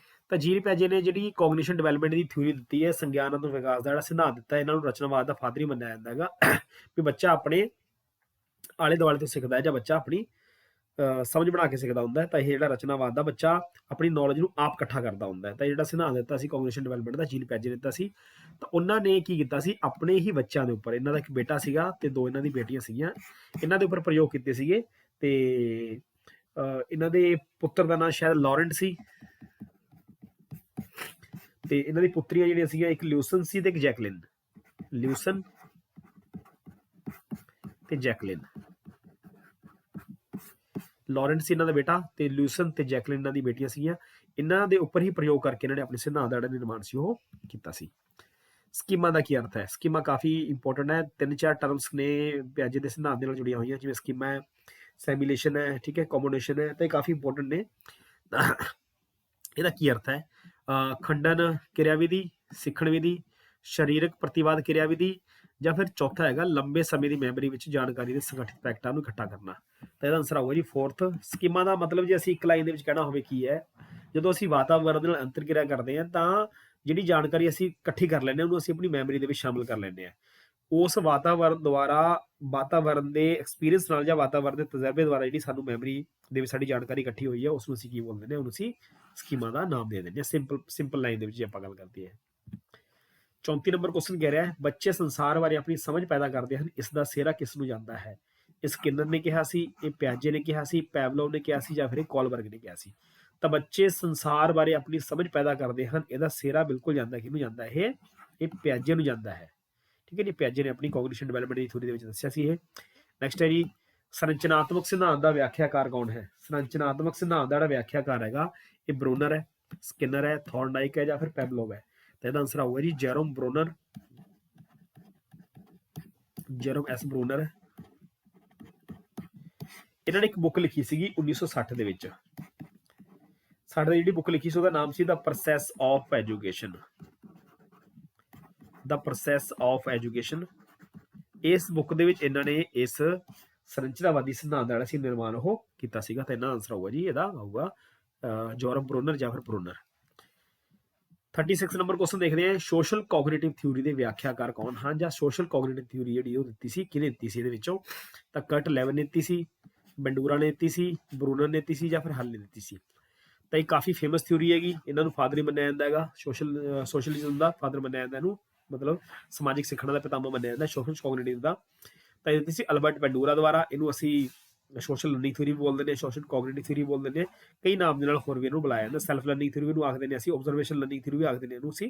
ਤਾਂ ਜੀਨ ਪਿਆਜੇ ਨੇ ਜਿਹੜੀ ਕੋਗਨੀਸ਼ਨ ਡਿਵੈਲਪਮੈਂਟ ਦੀ ਥਿਊਰੀ ਦਿੱਤੀ ਹੈ, ਸੰਗਿਆਨਾਤਮਕ ਵਿਕਾਸ ਦਾ ਜਿਹੜਾ ਸਿਧਾਂਤ ਦਿੱਤਾ, ਇਹਨਾਂ ਨੂੰ ਰਚਨਾਵਾਦ ਦਾ ਫਾਦਰ ਹੀ ਮੰਨਿਆ ਜਾਂਦਾ ਹੈਗਾ। ਵੀ ਬੱਚਾ ਆਪਣੇ ਆਲੇ ਦੁਆਲੇ ਤੋਂ ਸਿੱਖਦਾ ਹੈ, ਜਾਂ ਬੱਚਾ ਆਪਣੀ ਸਮਝ ਬਣਾ ਕੇ ਸਿੱਖਦਾ ਹੁੰਦਾ ਹੈ। ਤਾਂ ਇਹ ਜਿਹੜਾ ਰਚਨਾਵਾਦ ਦਾ ਬੱਚਾ ਆਪਣੀ ਨੌਲੇਜ ਨੂੰ ਆਪ ਇਕੱਠਾ ਕਰਦਾ ਹੁੰਦਾ ਹੈ। ਤਾਂ ਜਿਹੜਾ ਸਿਧਾਂਤ ਦਿੱਤਾ ਸੀ ਕੋਗਨੀਸ਼ਨ ਡਿਵੈਲਪਮੈਂਟ ਦਾ, ਜੀਨ ਪਿਆਜੇ ਨੇ ਦਿੱਤਾ ਸੀ। ਤਾਂ ਉਹਨਾਂ ਨੇ ਕੀ ਕੀਤਾ ਸੀ, ਆਪਣੇ ਹੀ ਬੱਚਿਆਂ ਦੇ ਉੱਪਰ, ਇਹਨਾਂ ਦਾ ਇੱਕ ਬੇਟਾ ਸੀਗਾ ਤੇ 2 ਇਹਨਾਂ ਦੀ ਬੇਟੀਆਂ ਸੀਗੀਆਂ, ਇਹਨਾਂ ਦੇ ਉੱਪਰ ਪ੍ਰਯੋਗ ਕੀਤੇ ਸੀਗੇ। ਤੇ ਇਹਨਾਂ ਦੇ ਪੁੱਤਰ ਦਾ ਨਾਮ ਸ਼ਾਇਦ ਲਾਰੈਂਟ ਸੀ, ਤੇ ਇਹਨਾਂ ਦੀ ਪੁੱਤਰੀਆਂ ਜਿਹੜੀਆਂ ਸੀਗੀਆਂ ਇੱਕ ਲਿਊਸਨ ਸੀ ਤੇ ਇੱਕ ਜੈਕਲਿਨ। ਲਿਊਸਨ ਤੇ ਜੈਕਲਿਨ। ਲਾਰੈਂਟ ਸੀ ਇਹਨਾਂ ਦਾ ਬੇਟਾ, ਤੇ ਲਿਊਸਨ ਤੇ ਜੈਕਲਿਨ ਇਹਨਾਂ ਦੀ ਬੇਟੀਆਂ ਸੀਗੀਆਂ। ਇਹਨਾਂ ਦੇ ਉੱਪਰ ਹੀ ਪ੍ਰਯੋਗ ਕਰਕੇ ਇਹਨਾਂ ਨੇ ਆਪਣੇ ਸਿਧਾਂਤ ਦਾ ਜਿਹੜਾ ਨਿਰਮਾਣ ਸੀ ਉਹ ਕੀਤਾ ਸੀ। ਸਕੀਮਾ ਦਾ ਕੀ ਅਰਥ ਹੈ? ਸਕੀਮਾ ਕਾਫੀ ਇੰਪੋਰਟੈਂਟ ਹੈ। 3-4 ਟਰਮਸ ਨੇ ਪਿਆਜੇ ਦੇ ਸਿਧਾਂਤ ਦੇ ਨਾਲ ਜੁੜੀਆਂ ਹੋਈਆਂ, ਜਿਵੇਂ ਸਕੀਮਾ ਹੈ, ਸੈਮੂਲੇਸ਼ਨ ਹੈ, ਠੀਕ ਹੈ, ਕੋਮੋਡੇਸ਼ਨ ਹੈ, ਤੇ ਕਾਫੀ ਇੰਪੋਰਟੈਂਟ ਨੇ। ਇਹਦਾ ਕੀ ਅਰਥ ਹੈ? ਖੰਡਨ ਕਿਰਿਆ ਵਿਧੀ, ਸਿੱਖਣ ਵਿਧੀ, ਸਰੀਰਕ ਪ੍ਰਤੀਵਾਦ ਕਿਰਿਆ ਵਿਧੀ, ਜਾਂ ਫਿਰ ਚੌਥਾ ਹੈਗਾ ਲੰਬੇ ਸਮੇਂ ਦੀ ਮੈਮਰੀ ਵਿੱਚ ਜਾਣਕਾਰੀ ਦੇ ਸੰਗਠਿਤ ਪੈਕਟਾਂ ਨੂੰ ਇਕੱਠਾ ਕਰਨਾ। ਤਾਂ ਇਹਦਾ ਆਨਸਰ ਆਊਗਾ ਜੀ 4th। ਸਕੀਮਾ ਦਾ ਮਤਲਬ ਜੇ ਅਸੀਂ ਇੱਕ ਲਾਈਨ ਦੇ ਵਿੱਚ ਕਹਿਣਾ ਹੋਵੇ ਕੀ ਹੈ, ਜਦੋਂ ਅਸੀਂ ਵਾਤਾਵਰਨ ਦੇ ਨਾਲ ਅੰਤਰਕਿਰਿਆ ਕਰਦੇ ਹਾਂ ਤਾਂ ਜਿਹੜੀ ਜਾਣਕਾਰੀ ਅਸੀਂ ਇਕੱਠੀ ਕਰ ਲੈਂਦੇ ਹਾਂ ਉਹਨੂੰ ਅਸੀਂ ਆਪਣੀ ਮੈਮਰੀ ਦੇ ਵਿੱਚ ਸ਼ਾਮਿਲ ਕਰ ਲੈਂਦੇ ਹਾਂ। ਉਸ ਵਾਤਾਵਰਨ ਦੁਆਰਾ, ਵਾਤਾਵਰਨ ਦੇ ਐਕਸਪੀਰੀਅੰਸ ਨਾਲ, ਜਾਂ ਵਾਤਾਵਰਨ ਦੇ ਤਜਰਬੇ ਦੁਆਰਾ ਜਿਹੜੀ ਸਾਨੂੰ ਮੈਮਰੀ ਦੇ ਵਿੱਚ ਸਾਡੀ ਜਾਣਕਾਰੀ ਇਕੱਠੀ ਹੋਈ ਹੈ ਉਸ ਨੂੰ ਅਸੀਂ ਕੀ ਬੋਲ ਦਿੰਦੇ ਹਾਂ? ਉਹਨੂੰ ਅਸੀਂ ਸਕੀਮਾ ਦਾ ਨਾਮ ਦੇ ਦਿੰਦੇ ਹਾਂ। ਸਿੰਪਲ ਲਾਈਨ ਦੇ ਵਿੱਚ ਜੇ ਆਪਾਂ ਗੱਲ ਕਰਦੇ ਹਾਂ। 34 ਨੰਬਰ ਕੁਐਸਚਨ ਕਹਿ ਰਿਹਾ ਹੈ, ਬੱਚੇ ਸੰਸਾਰ ਬਾਰੇ ਆਪਣੀ ਸਮਝ ਪੈਦਾ ਕਰਦੇ ਹਨ, ਇਸ ਦਾ ਸਿਹਰਾ ਕਿਸ ਨੂੰ ਜਾਂਦਾ ਹੈ? ਇਹ ਸਕਿਨਰ ਨੇ ਕਿਹਾ ਸੀ, ਇਹ ਪਿਆਜੇ ਨੇ ਕਿਹਾ ਸੀ, ਪੈਵਲੋਵ ਨੇ ਕਿਹਾ ਸੀ, ਜਾਂ ਫਿਰ ਕੋਲਬਰਗ ਨੇ ਕਿਹਾ ਸੀ? ਤਾਂ ਬੱਚੇ ਸੰਸਾਰ ਬਾਰੇ ਆਪਣੀ ਸਮਝ ਪੈਦਾ ਕਰਦੇ ਹਨ, ਇਹਦਾ ਸਿਹਰਾ ਬਿਲਕੁਲ ਜਾਂਦਾ ਕਿਹਨੂੰ ਜਾਂਦਾ? ਇਹ ਪਿਆਜੇ ਨੂੰ ਜਾਂਦਾ ਹੈ, ਠੀਕ ਹੈ ਜੀ। ਪਿਆਜੇ ਨੇ ਆਪਣੀ ਕੋਗਨੀਸ਼ਨ ਡਿਵੈਲਪਮੈਂਟ ਦੀ ਥਿਊਰੀ ਦੇ ਵਿੱਚ ਦੱਸਿਆ ਸੀ ਇਹ। ਨੈਕਸਟ ਹੈ ਜੀ, ਸੰਰਚਨਾਤਮਕ ਸਿਧਾਂਤ ਦਾ ਵਿਆਖਿਆਕਾਰ ਕੌਣ ਹੈ? ਸੰਰਚਨਾਤਮਕ ਸਿਧਾਂਤ ਦਾ ਜਿਹੜਾ ਵਿਆਖਿਆਕਾਰ ਹੈਗਾ ਇਹ ਬਰੂਨਰ ਹੈ, ਸਕਿਨਰ ਹੈ, ਥੌਰਨਡਾਈਕ ਹੈ, ਜਾਂ ਫਿਰ ਪੈਵਲੋਵ ਹੈ? ਤਾਂ ਇਹਦਾ ਆਨਸਰ ਆਊਗਾ ਜੀ ਜੈਰੋਮ ਬਰੂਨਰ, ਜੈਰੋਮ ਐਸ ਬਰੂਨਰ। ਇਹਨਾਂ ਨੇ ਇੱਕ ਬੁੱਕ ਲਿਖੀ ਸੀਗੀ 1960 ਦੇ ਵਿੱਚ। ਸਾਡੇ ਜਿਹੜੀ ਬੁੱਕ ਲਿਖੀ ਸੀ ਉਹਦਾ ਨਾਮ ਸੀ the process of education. The process of education. ਇਸ ਬੁੱਕ ਦੇ ਵਿੱਚ ਇਹਨਾਂ ਨੇ ਇਸ ਸੰਰਚਨਾਵਾਦੀ ਸਿਧਾਂਤ ਦਾ ਜਿਹੜਾ ਸੀ ਨਿਰਮਾਣ ਉਹ ਕੀਤਾ ਸੀਗਾ, ਤਾਂ ਇਹਨਾਂ ਦਾ ਆਨਸਰ ਆਊਗਾ ਜੀ, ਇਹਦਾ ਆਊਗਾ ਜੋਰਮ ਬਰੂਨਰ ਜਾਂ ਫਿਰ ਬਰੂਨਰ। 36 ਨੰਬਰ ਕੁਐਸਚਨ ਦੇਖਦੇ ਹਾਂ, ਸੋਸ਼ਲ ਕੋਗਨੀਟਿਵ ਥਿਊਰੀ ਦੇ ਵਿਆਖਿਆਕਾਰ ਕੌਣ ਹਨ, ਜਾਂ ਸੋਸ਼ਲ ਕੋਗਨੀਟਿਵ ਥਿਊਰੀ ਜਿਹੜੀ ਉਹ ਦਿੱਤੀ ਸੀ, ਕਿਹਨੇ ਦਿੱਤੀ ਸੀ ਇਹਦੇ ਵਿੱਚੋਂ? ਤਾਂ ਕਰਟ ਲੈਵਿਨ ਨੇ ਦਿੱਤੀ ਸੀ, ਬੰਡੂਰਾ ਨੇ ਦਿੱਤੀ ਸੀ, ਬਰੂਨਰ ਨੇ ਦਿੱਤੀ ਸੀ, ਜਾਂ ਫਿਰ ਹਲ ਨੇ ਦਿੱਤੀ ਸੀ। ਤਾਂ ਇਹ ਕਾਫੀ ਫੇਮਸ ਥਿਊਰੀ ਹੈਗੀ, ਇਹਨਾਂ ਨੂੰ ਫਾਦਰ ਹੀ ਮੰਨਿਆ ਜਾਂਦਾ ਹੈਗਾ ਸੋਸ਼ਲਿਜ਼ਮ ਦਾ ਫਾਦਰ ਮੰਨਿਆ ਜਾਂਦਾ ਇਹਨੂੰ, ਮਤਲਬ ਸਮਾਜਿਕ ਸਿੱਖਣਾ ਦਾ ਪਿਤਾਮਾ ਮੰਨਿਆ ਜਾਂਦਾ ਸੋਸ਼ਲ ਕੋਗਨੀਟਿਵ ਦਾ। ਤਾਂ ਇਹ ਦਿੱਤੀ ਸੀ ਅਲਬਰਟ ਬੰਡੂਰਾ ਦੁਆਰਾ। ਇਹਨੂੰ ਅਸੀਂ ਸੋਸ਼ਲ ਲਰਨਿੰਗ ਥਿਊਰੀ ਵੀ ਬੋਲਦੇ ਨੇ, ਸੋਸ਼ਲ ਕੋਗਨੀਟਿਵ ਥਿਊਰੀ ਬੋਲਦੇ ਨੇ, ਕਈ ਨਾਮ ਦੇ ਨਾਲ ਹੋਰ ਵੀ ਇਹਨੂੰ ਬੁਲਾਇਆ ਜਾਂਦਾ। ਸੈਲਫ ਲਰਨਿੰਗ ਥਿਊਰੀ ਵੀ ਇਹਨੂੰ ਆਖਦੇ ਨੇ ਅਸੀਂ, ਆਬਜ਼ਰਵੇਸ਼ਨ ਲਰਨਿੰਗ ਥਿਊਰੀ ਵੀ ਆਖਦੇ ਨੇ ਇਹਨੂੰ ਅਸੀਂ।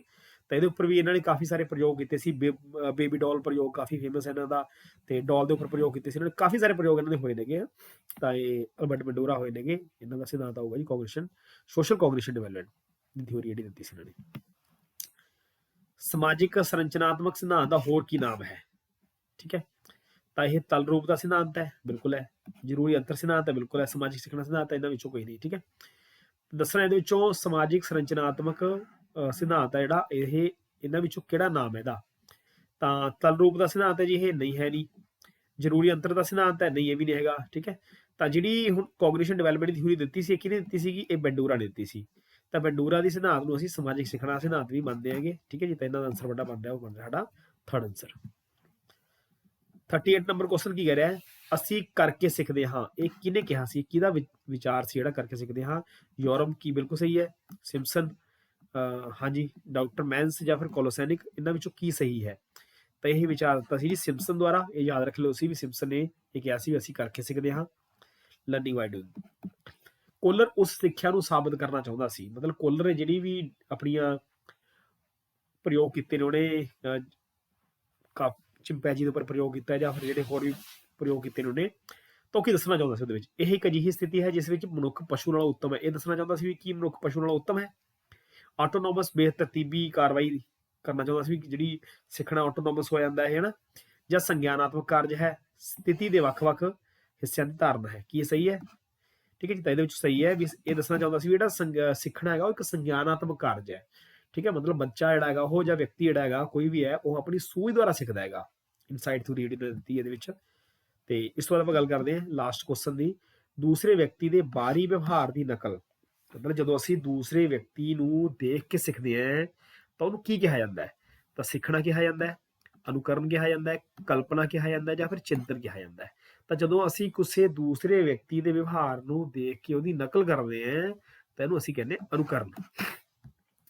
ਤਾਂ ਇਹਦੇ ਉੱਪਰ ਵੀ ਇਹਨਾਂ ਨੇ ਕਾਫੀ ਸਾਰੇ ਪ੍ਰਯੋਗ ਕੀਤੇ ਸੀ। ਬੇਬੀ ਡੋਲ ਪ੍ਰਯੋਗ ਕਾਫੀ ਫੇਮਸ ਹੈ ਇਹਨਾਂ ਦਾ, ਤੇ ਡੋਲ ਦੇ ਉੱਪਰ ਪ੍ਰਯੋਗ ਕੀਤੇ ਸੀ ਇਹਨਾਂ ਨੇ, ਕਾਫੀ ਸਾਰੇ ਪ੍ਰਯੋਗ ਇਹਨਾਂ ਦੇ ਹੋਏ ਨੇਗੇ। ਤਾਂ ਇਹ ਅਲਬਰਟ ਬੰਡੂਰਾ ਹੋਏ ਨੇਗੇ, ਇਹਨਾਂ ਦਾ ਸਿਧਾਂਤ ਆਊਗਾ ਜੀ ਕੋਗਨੀਸ਼ਨ, ਸੋਸ਼ਲ ਕੋਗਨੀਸ਼ਨ ਡਿਵੈਲਪਮੈਂਟ ਦੀ ਥਿਊਰੀ ਜਿਹੜੀ ਦਿੱਤੀ ਸੀ ਇਹਨਾਂ ਨੇ। ਸਮਾਜਿਕ ਸੰਰਚਨਾਤਮਕ ਸਿਧਾਂਤ ਦਾ ਹੋਰ ਕੀ ਨਾਮ ਹੈ? ਠੀਕ ਹੈ, ਤਾਂ ਇਹ ਤਲ ਰੂਪ ਦਾ ਸਿਧਾਂਤ ਹੈ, ਬਿਲਕੁਲ ਹੈ। ਜ਼ਰੂਰੀ ਅੰਤਰ ਸਿਧਾਂਤ ਹੈ, ਬਿਲਕੁਲ ਹੈ। ਸਮਾਜਿਕ ਸਿੱਖਣਾ ਸਿਧਾਂਤ ਹੈ, ਇਹਨਾਂ ਵਿੱਚੋਂ ਕੋਈ ਨਹੀਂ। ਠੀਕ ਹੈ, ਦੱਸਣਾ ਇਹਦੇ ਵਿੱਚੋਂ ਸਮਾਜਿਕ ਸੰਰਚਨਾਤਮਕ ਸਿਧਾਂਤ ਹੈ ਜਿਹੜਾ, ਇਹ ਇਹਨਾਂ ਵਿੱਚੋਂ ਕਿਹੜਾ ਨਾਮ ਹੈ ਇਹਦਾ? ਤਾਂ ਤਲ ਰੂਪ ਦਾ ਸਿਧਾਂਤ ਹੈ ਜੀ, ਇਹ ਨਹੀਂ ਹੈ ਨਹੀਂ। ਜ਼ਰੂਰੀ ਅੰਤਰ ਦਾ ਸਿਧਾਂਤ ਹੈ, ਨਹੀਂ ਇਹ ਵੀ ਨਹੀਂ ਹੈਗਾ। ਠੀਕ ਹੈ, ਤਾਂ ਜਿਹੜੀ ਹੁਣ ਕੋਗਨੀਸ਼ਨ ਡਿਵੈਲਪਮੈਂਟ ਦੀ ਥਿਊਰੀ ਦਿੱਤੀ ਸੀ, ਇਹ ਕਿਹਨੇ ਦਿੱਤੀ ਸੀਗੀ? ਇਹ ਬੰਡੂਰਾ ਨੇ ਦਿੱਤੀ ਸੀ। ਤਾਂ ਬੰਡੂਰਾ ਦੀ ਸਿਧਾਂਤ ਨੂੰ ਅਸੀਂ ਸਮਾਜਿਕ ਸਿੱਖਣਾ ਸਿਧਾਂਤ ਵੀ ਮੰਨਦੇ ਹੈਗੇ। ਠੀਕ ਹੈ ਜੀ, ਤਾਂ ਇਹਨਾਂ ਦਾ ਆਨਸਰ ਵੱਡਾ ਬਣ ਰਿਹਾ, ਉਹ ਬਣ ਰਿਹਾ ਸਾਡਾ ਥਰਡ ਆਨਸਰ। 38 ਨੰਬਰ ਕੁਐਸਚਨ ਕੀ ਕਹਿ ਰਿਹਾ ਹੈ? ਅਸੀਂ ਕਰਕੇ ਸਿੱਖਦੇ ਹਾਂ, ਇਹ ਕਿਹਨੇ ਕਿਹਾ ਸੀ? ਕਿਹਦਾ ਵਿਚਾਰ ਸੀ ਜਿਹੜਾ ਕਰਕੇ ਸਿੱਖਦੇ ਹਾਂ? ਯੋਰਮ ਕੀ ਬਿਲਕੁਲ ਸਹੀ ਹੈ, ਸਿੰਪਸਨ ਹਾਂਜੀ, ਡਾਕਟਰ ਮੈਂਸ ਜਾਂ ਫਿਰ ਕੋਲੋਸੈਨਿਕ, ਇਹਨਾਂ ਵਿੱਚੋਂ ਕੀ ਸਹੀ ਹੈ? ਤਾਂ ਇਹ ਵਿਚਾਰ ਦਿੱਤਾ ਸੀ ਜੀ ਸਿੰਪਸਨ ਦੁਆਰਾ। ਇਹ ਯਾਦ ਰੱਖ ਲਓ ਸੀ ਵੀ ਸਿੰਪਸਨ ਨੇ ਇਹ ਕਿਹਾ ਸੀ ਅਸੀਂ ਕਰਕੇ ਸਿੱਖਦੇ ਹਾਂ, ਲਰਨਿੰਗ ਬਾਈ ਡੂਇੰਗ। ਕੋਲਰ ਉਸ ਸਿੱਖਿਆ ਨੂੰ ਸਾਬਤ ਕਰਨਾ ਚਾਹੁੰਦਾ ਸੀ, ਮਤਲਬ ਕੋਲਰ ਨੇ ਜਿਹੜੀ ਵੀ ਆਪਣੀਆਂ ਪ੍ਰਯੋਗ ਕੀਤੇ ਨੇ ਉਹਨੇ ਚਿੰਪੈਂਜੀ ਦੇ ਉੱਪਰ ਪ੍ਰਯੋਗ ਕੀਤਾ, ਜਾਂ ਫਿਰ ਜਿਹੜੇ ਹੋਰ ਵੀ ਪ੍ਰਯੋਗ ਕੀਤੇ ਨੇ ਉਹਨੇ, ਤਾਂ ਉਹ ਕੀ ਦੱਸਣਾ ਚਾਹੁੰਦਾ ਸੀ ਉਹਦੇ ਵਿੱਚ? ਇਹ ਇੱਕ ਅਜਿਹੀ ਸਥਿਤੀ ਹੈ ਜਿਸ ਵਿੱਚ ਮਨੁੱਖ ਪਸ਼ੂ ਨਾਲੋਂ ਉੱਤਮ ਹੈ। ਇਹ ਦੱਸਣਾ ਚਾਹੁੰਦਾ ਸੀ ਵੀ ਕੀ ਮਨੁੱਖ ਪਸ਼ੂ ਨਾਲੋਂ ਉੱਤਮ ਹੈ? ਆਟੋਨੋਮਸ ਬੇਤਰਤੀਬੀ ਕਾਰਵਾਈ ਕਰਨਾ ਚਾਹੁੰਦਾ ਸੀ ਵੀ ਜਿਹੜੀ ਸਿੱਖਣਾ ਆਟੋਨੋਮਸ ਹੋ ਜਾਂਦਾ ਹੈ ਨਾ, ਜਾਂ ਸੰਗਿਆਨਾਤਮਕ ਕਾਰਜ ਹੈ, ਸਥਿਤੀ ਦੇ ਵੱਖ-ਵੱਖ ਹਿੱਸਿਆਂ ਦੀ ਧਾਰਨਾ ਹੈ। ਕੀ ਇਹ ਸਹੀ ਹੈ? ਠੀਕ ਹੈ ਜੀ, ਤਾਂ ਇਹਦੇ ਵਿੱਚ ਸਹੀ ਹੈ ਵੀ ਇਹ ਦੱਸਣਾ ਚਾਹੁੰਦਾ ਸੀ ਵੀ ਜਿਹੜਾ ਸਿੱਖਣਾ ਹੈਗਾ ਉਹ ਇੱਕ ਸੰਗਿਆਨਾਤਮਕ ਕਾਰਜ ਹੈ। ਠੀਕ ਹੈ, ਮਤਲਬ ਬੱਚਾ ਜਿਹੜਾ ਹੈਗਾ ਉਹ, ਜਾਂ ਵਿਅਕਤੀ ਜਿਹੜਾ ਹੈਗਾ ਕੋਈ ਵੀ ਹੈ, ਉਹ ਆਪਣੀ ਸੂਝ ਦੁਆਰਾ ਸਿੱਖਦਾ ਹੈਗਾ। ਇਨਸਾਈਟ ਥਿਊਰੀ ਜਿਹੜੀ ਦਿੱਤੀ ਇਹਦੇ ਵਿੱਚ। ਤੇ ਇਸ ਤੋਂ ਬਾਅਦ ਆਪਾਂ ਗੱਲ ਕਰਦੇ ਹਾਂ ਲਾਸਟ ਕੁਐਸਚਨ ਦੀ, ਦੂਸਰੇ ਵਿਅਕਤੀ ਦੇ ਬਾਹਰੀ ਵਿਵਹਾਰ ਦੀ ਨਕਲ। ਮਤਲਬ ਜਦੋਂ ਅਸੀਂ ਦੂਸਰੇ ਵਿਅਕਤੀ ਨੂੰ ਦੇਖ ਕੇ ਸਿੱਖਦੇ ਹਾਂ ਤਾਂ ਉਹਨੂੰ ਕੀ ਕਿਹਾ ਜਾਂਦਾ ਹੈ? ਤਾਂ ਸਿੱਖਣਾ ਕਿਹਾ ਜਾਂਦਾ ਹੈ, ਅਨੁਕਰਨ ਕਿਹਾ ਜਾਂਦਾ ਹੈ, ਕਲਪਨਾ ਕਿਹਾ ਜਾਂਦਾ ਹੈ, ਜਾਂ ਫਿਰ ਚਿੰਤਨ ਕਿਹਾ ਜਾਂਦਾ ਹੈ। ਤਾਂ ਜਦੋਂ ਅਸੀਂ ਕਿਸੇ ਦੂਸਰੇ ਵਿਅਕਤੀ ਦੇ ਵਿਵਹਾਰ ਨੂੰ ਦੇਖ ਕੇ ਉਹਦੀ ਨਕਲ ਕਰਦੇ ਹਾਂ ਤਾਂ ਇਹਨੂੰ ਅਸੀਂ ਕਹਿੰਦੇ ਅਨੁਕਰਨ।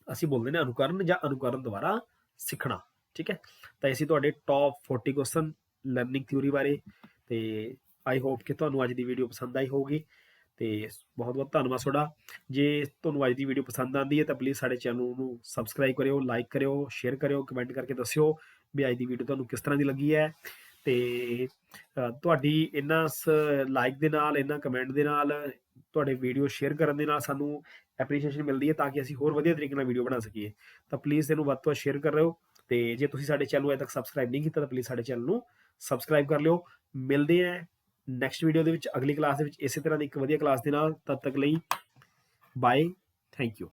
ਅਸੀਂ ਬੋਲਦੇ ਨੇ ਅਨੁਕਰਨ ਜਾਂ ਅਨੁਕਰਨ ਦੁਆਰਾ ਸਿੱਖਣਾ। ਠੀਕ ਹੈ, ਤਾਂ ਅਸੀਂ ਤੁਹਾਡੇ ਟੌਪ 40 ਕੁਐਸਚਨ ਲਰਨਿੰਗ ਥਿਊਰੀ ਬਾਰੇ, ਤੇ ਆਈ ਹੋਪ ਕਿ ਤੁਹਾਨੂੰ ਅੱਜ ਦੀ ਵੀਡੀਓ ਪਸੰਦ ਆਈ ਹੋਊਗੀ। ਤੇ ਬਹੁਤ ਬਹੁਤ ਧੰਨਵਾਦ ਤੁਹਾਡਾ। ਜੇ ਤੁਹਾਨੂੰ ਅੱਜ ਦੀ ਵੀਡੀਓ ਪਸੰਦ ਆਉਂਦੀ ਹੈ ਤਾਂ ਪਲੀਜ਼ ਸਾਡੇ ਚੈਨਲ ਨੂੰ ਸਬਸਕ੍ਰਾਈਬ ਕਰਿਓ, ਲਾਈਕ ਕਰਿਓ, ਸ਼ੇਅਰ ਕਰਿਓ, ਕਮੈਂਟ ਕਰਕੇ ਦੱਸਿਓ ਵੀ ਅੱਜ ਦੀ ਵੀਡੀਓ ਤੁਹਾਨੂੰ ਕਿਸ ਤਰ੍ਹਾਂ ਦੀ ਲੱਗੀ ਹੈ। ਤੇ ਤੁਹਾਡੀ ਇਹਨਾਂ ਲਾਈਕ ਦੇ ਨਾਲ, ਇਹਨਾਂ ਕਮੈਂਟ ਦੇ ਨਾਲ, ਤੁਹਾਡੇ ਵੀਡੀਓ ਸ਼ੇਅਰ ਕਰਨ ਦੇ ਨਾਲ ਸਾਨੂੰ ਐਪਰੀਸ਼ੀਏਸ਼ਨ ਮਿਲਦੀ ਹੈ, ਤਾਂ ਕਿ ਅਸੀਂ ਹੋਰ ਵਧੀਆ ਤਰੀਕੇ ਨਾਲ ਵੀਡੀਓ ਬਣਾ ਸਕੀਏ। ਤਾਂ ਪਲੀਜ਼ ਇਹਨੂੰ ਵੱਧ ਤੋਂ ਵੱਧ ਸ਼ੇਅਰ ਕਰ ਰਹੇ ਹੋ। ਤੇ ਜੇ ਤੁਸੀਂ ਸਾਡੇ ਚੈਨਲ ਨੂੰ ਅਜੇ ਤੱਕ ਸਬਸਕ੍ਰਾਈਬ ਨਹੀਂ ਕੀਤਾ ਤਾਂ ਪਲੀਜ਼ ਸਾਡੇ ਚੈਨਲ ਨੂੰ ਸਬਸਕ੍ਰਾਈਬ ਕਰ ਲਿਓ। ਮਿਲਦੇ ਹਾਂ ਨੈਕਸਟ ਵੀਡੀਓ ਦੇ ਵਿੱਚ, ਅਗਲੀ ਕਲਾਸ ਦੇ ਵਿੱਚ, ਇਸੇ ਤਰ੍ਹਾਂ ਦੀ ਇੱਕ ਵਧੀਆ ਕਲਾਸ ਦੇ ਨਾਲ। ਤਦ ਤੱਕ ਲਈ ਬਾਏ, ਥੈਂਕ ਯੂ।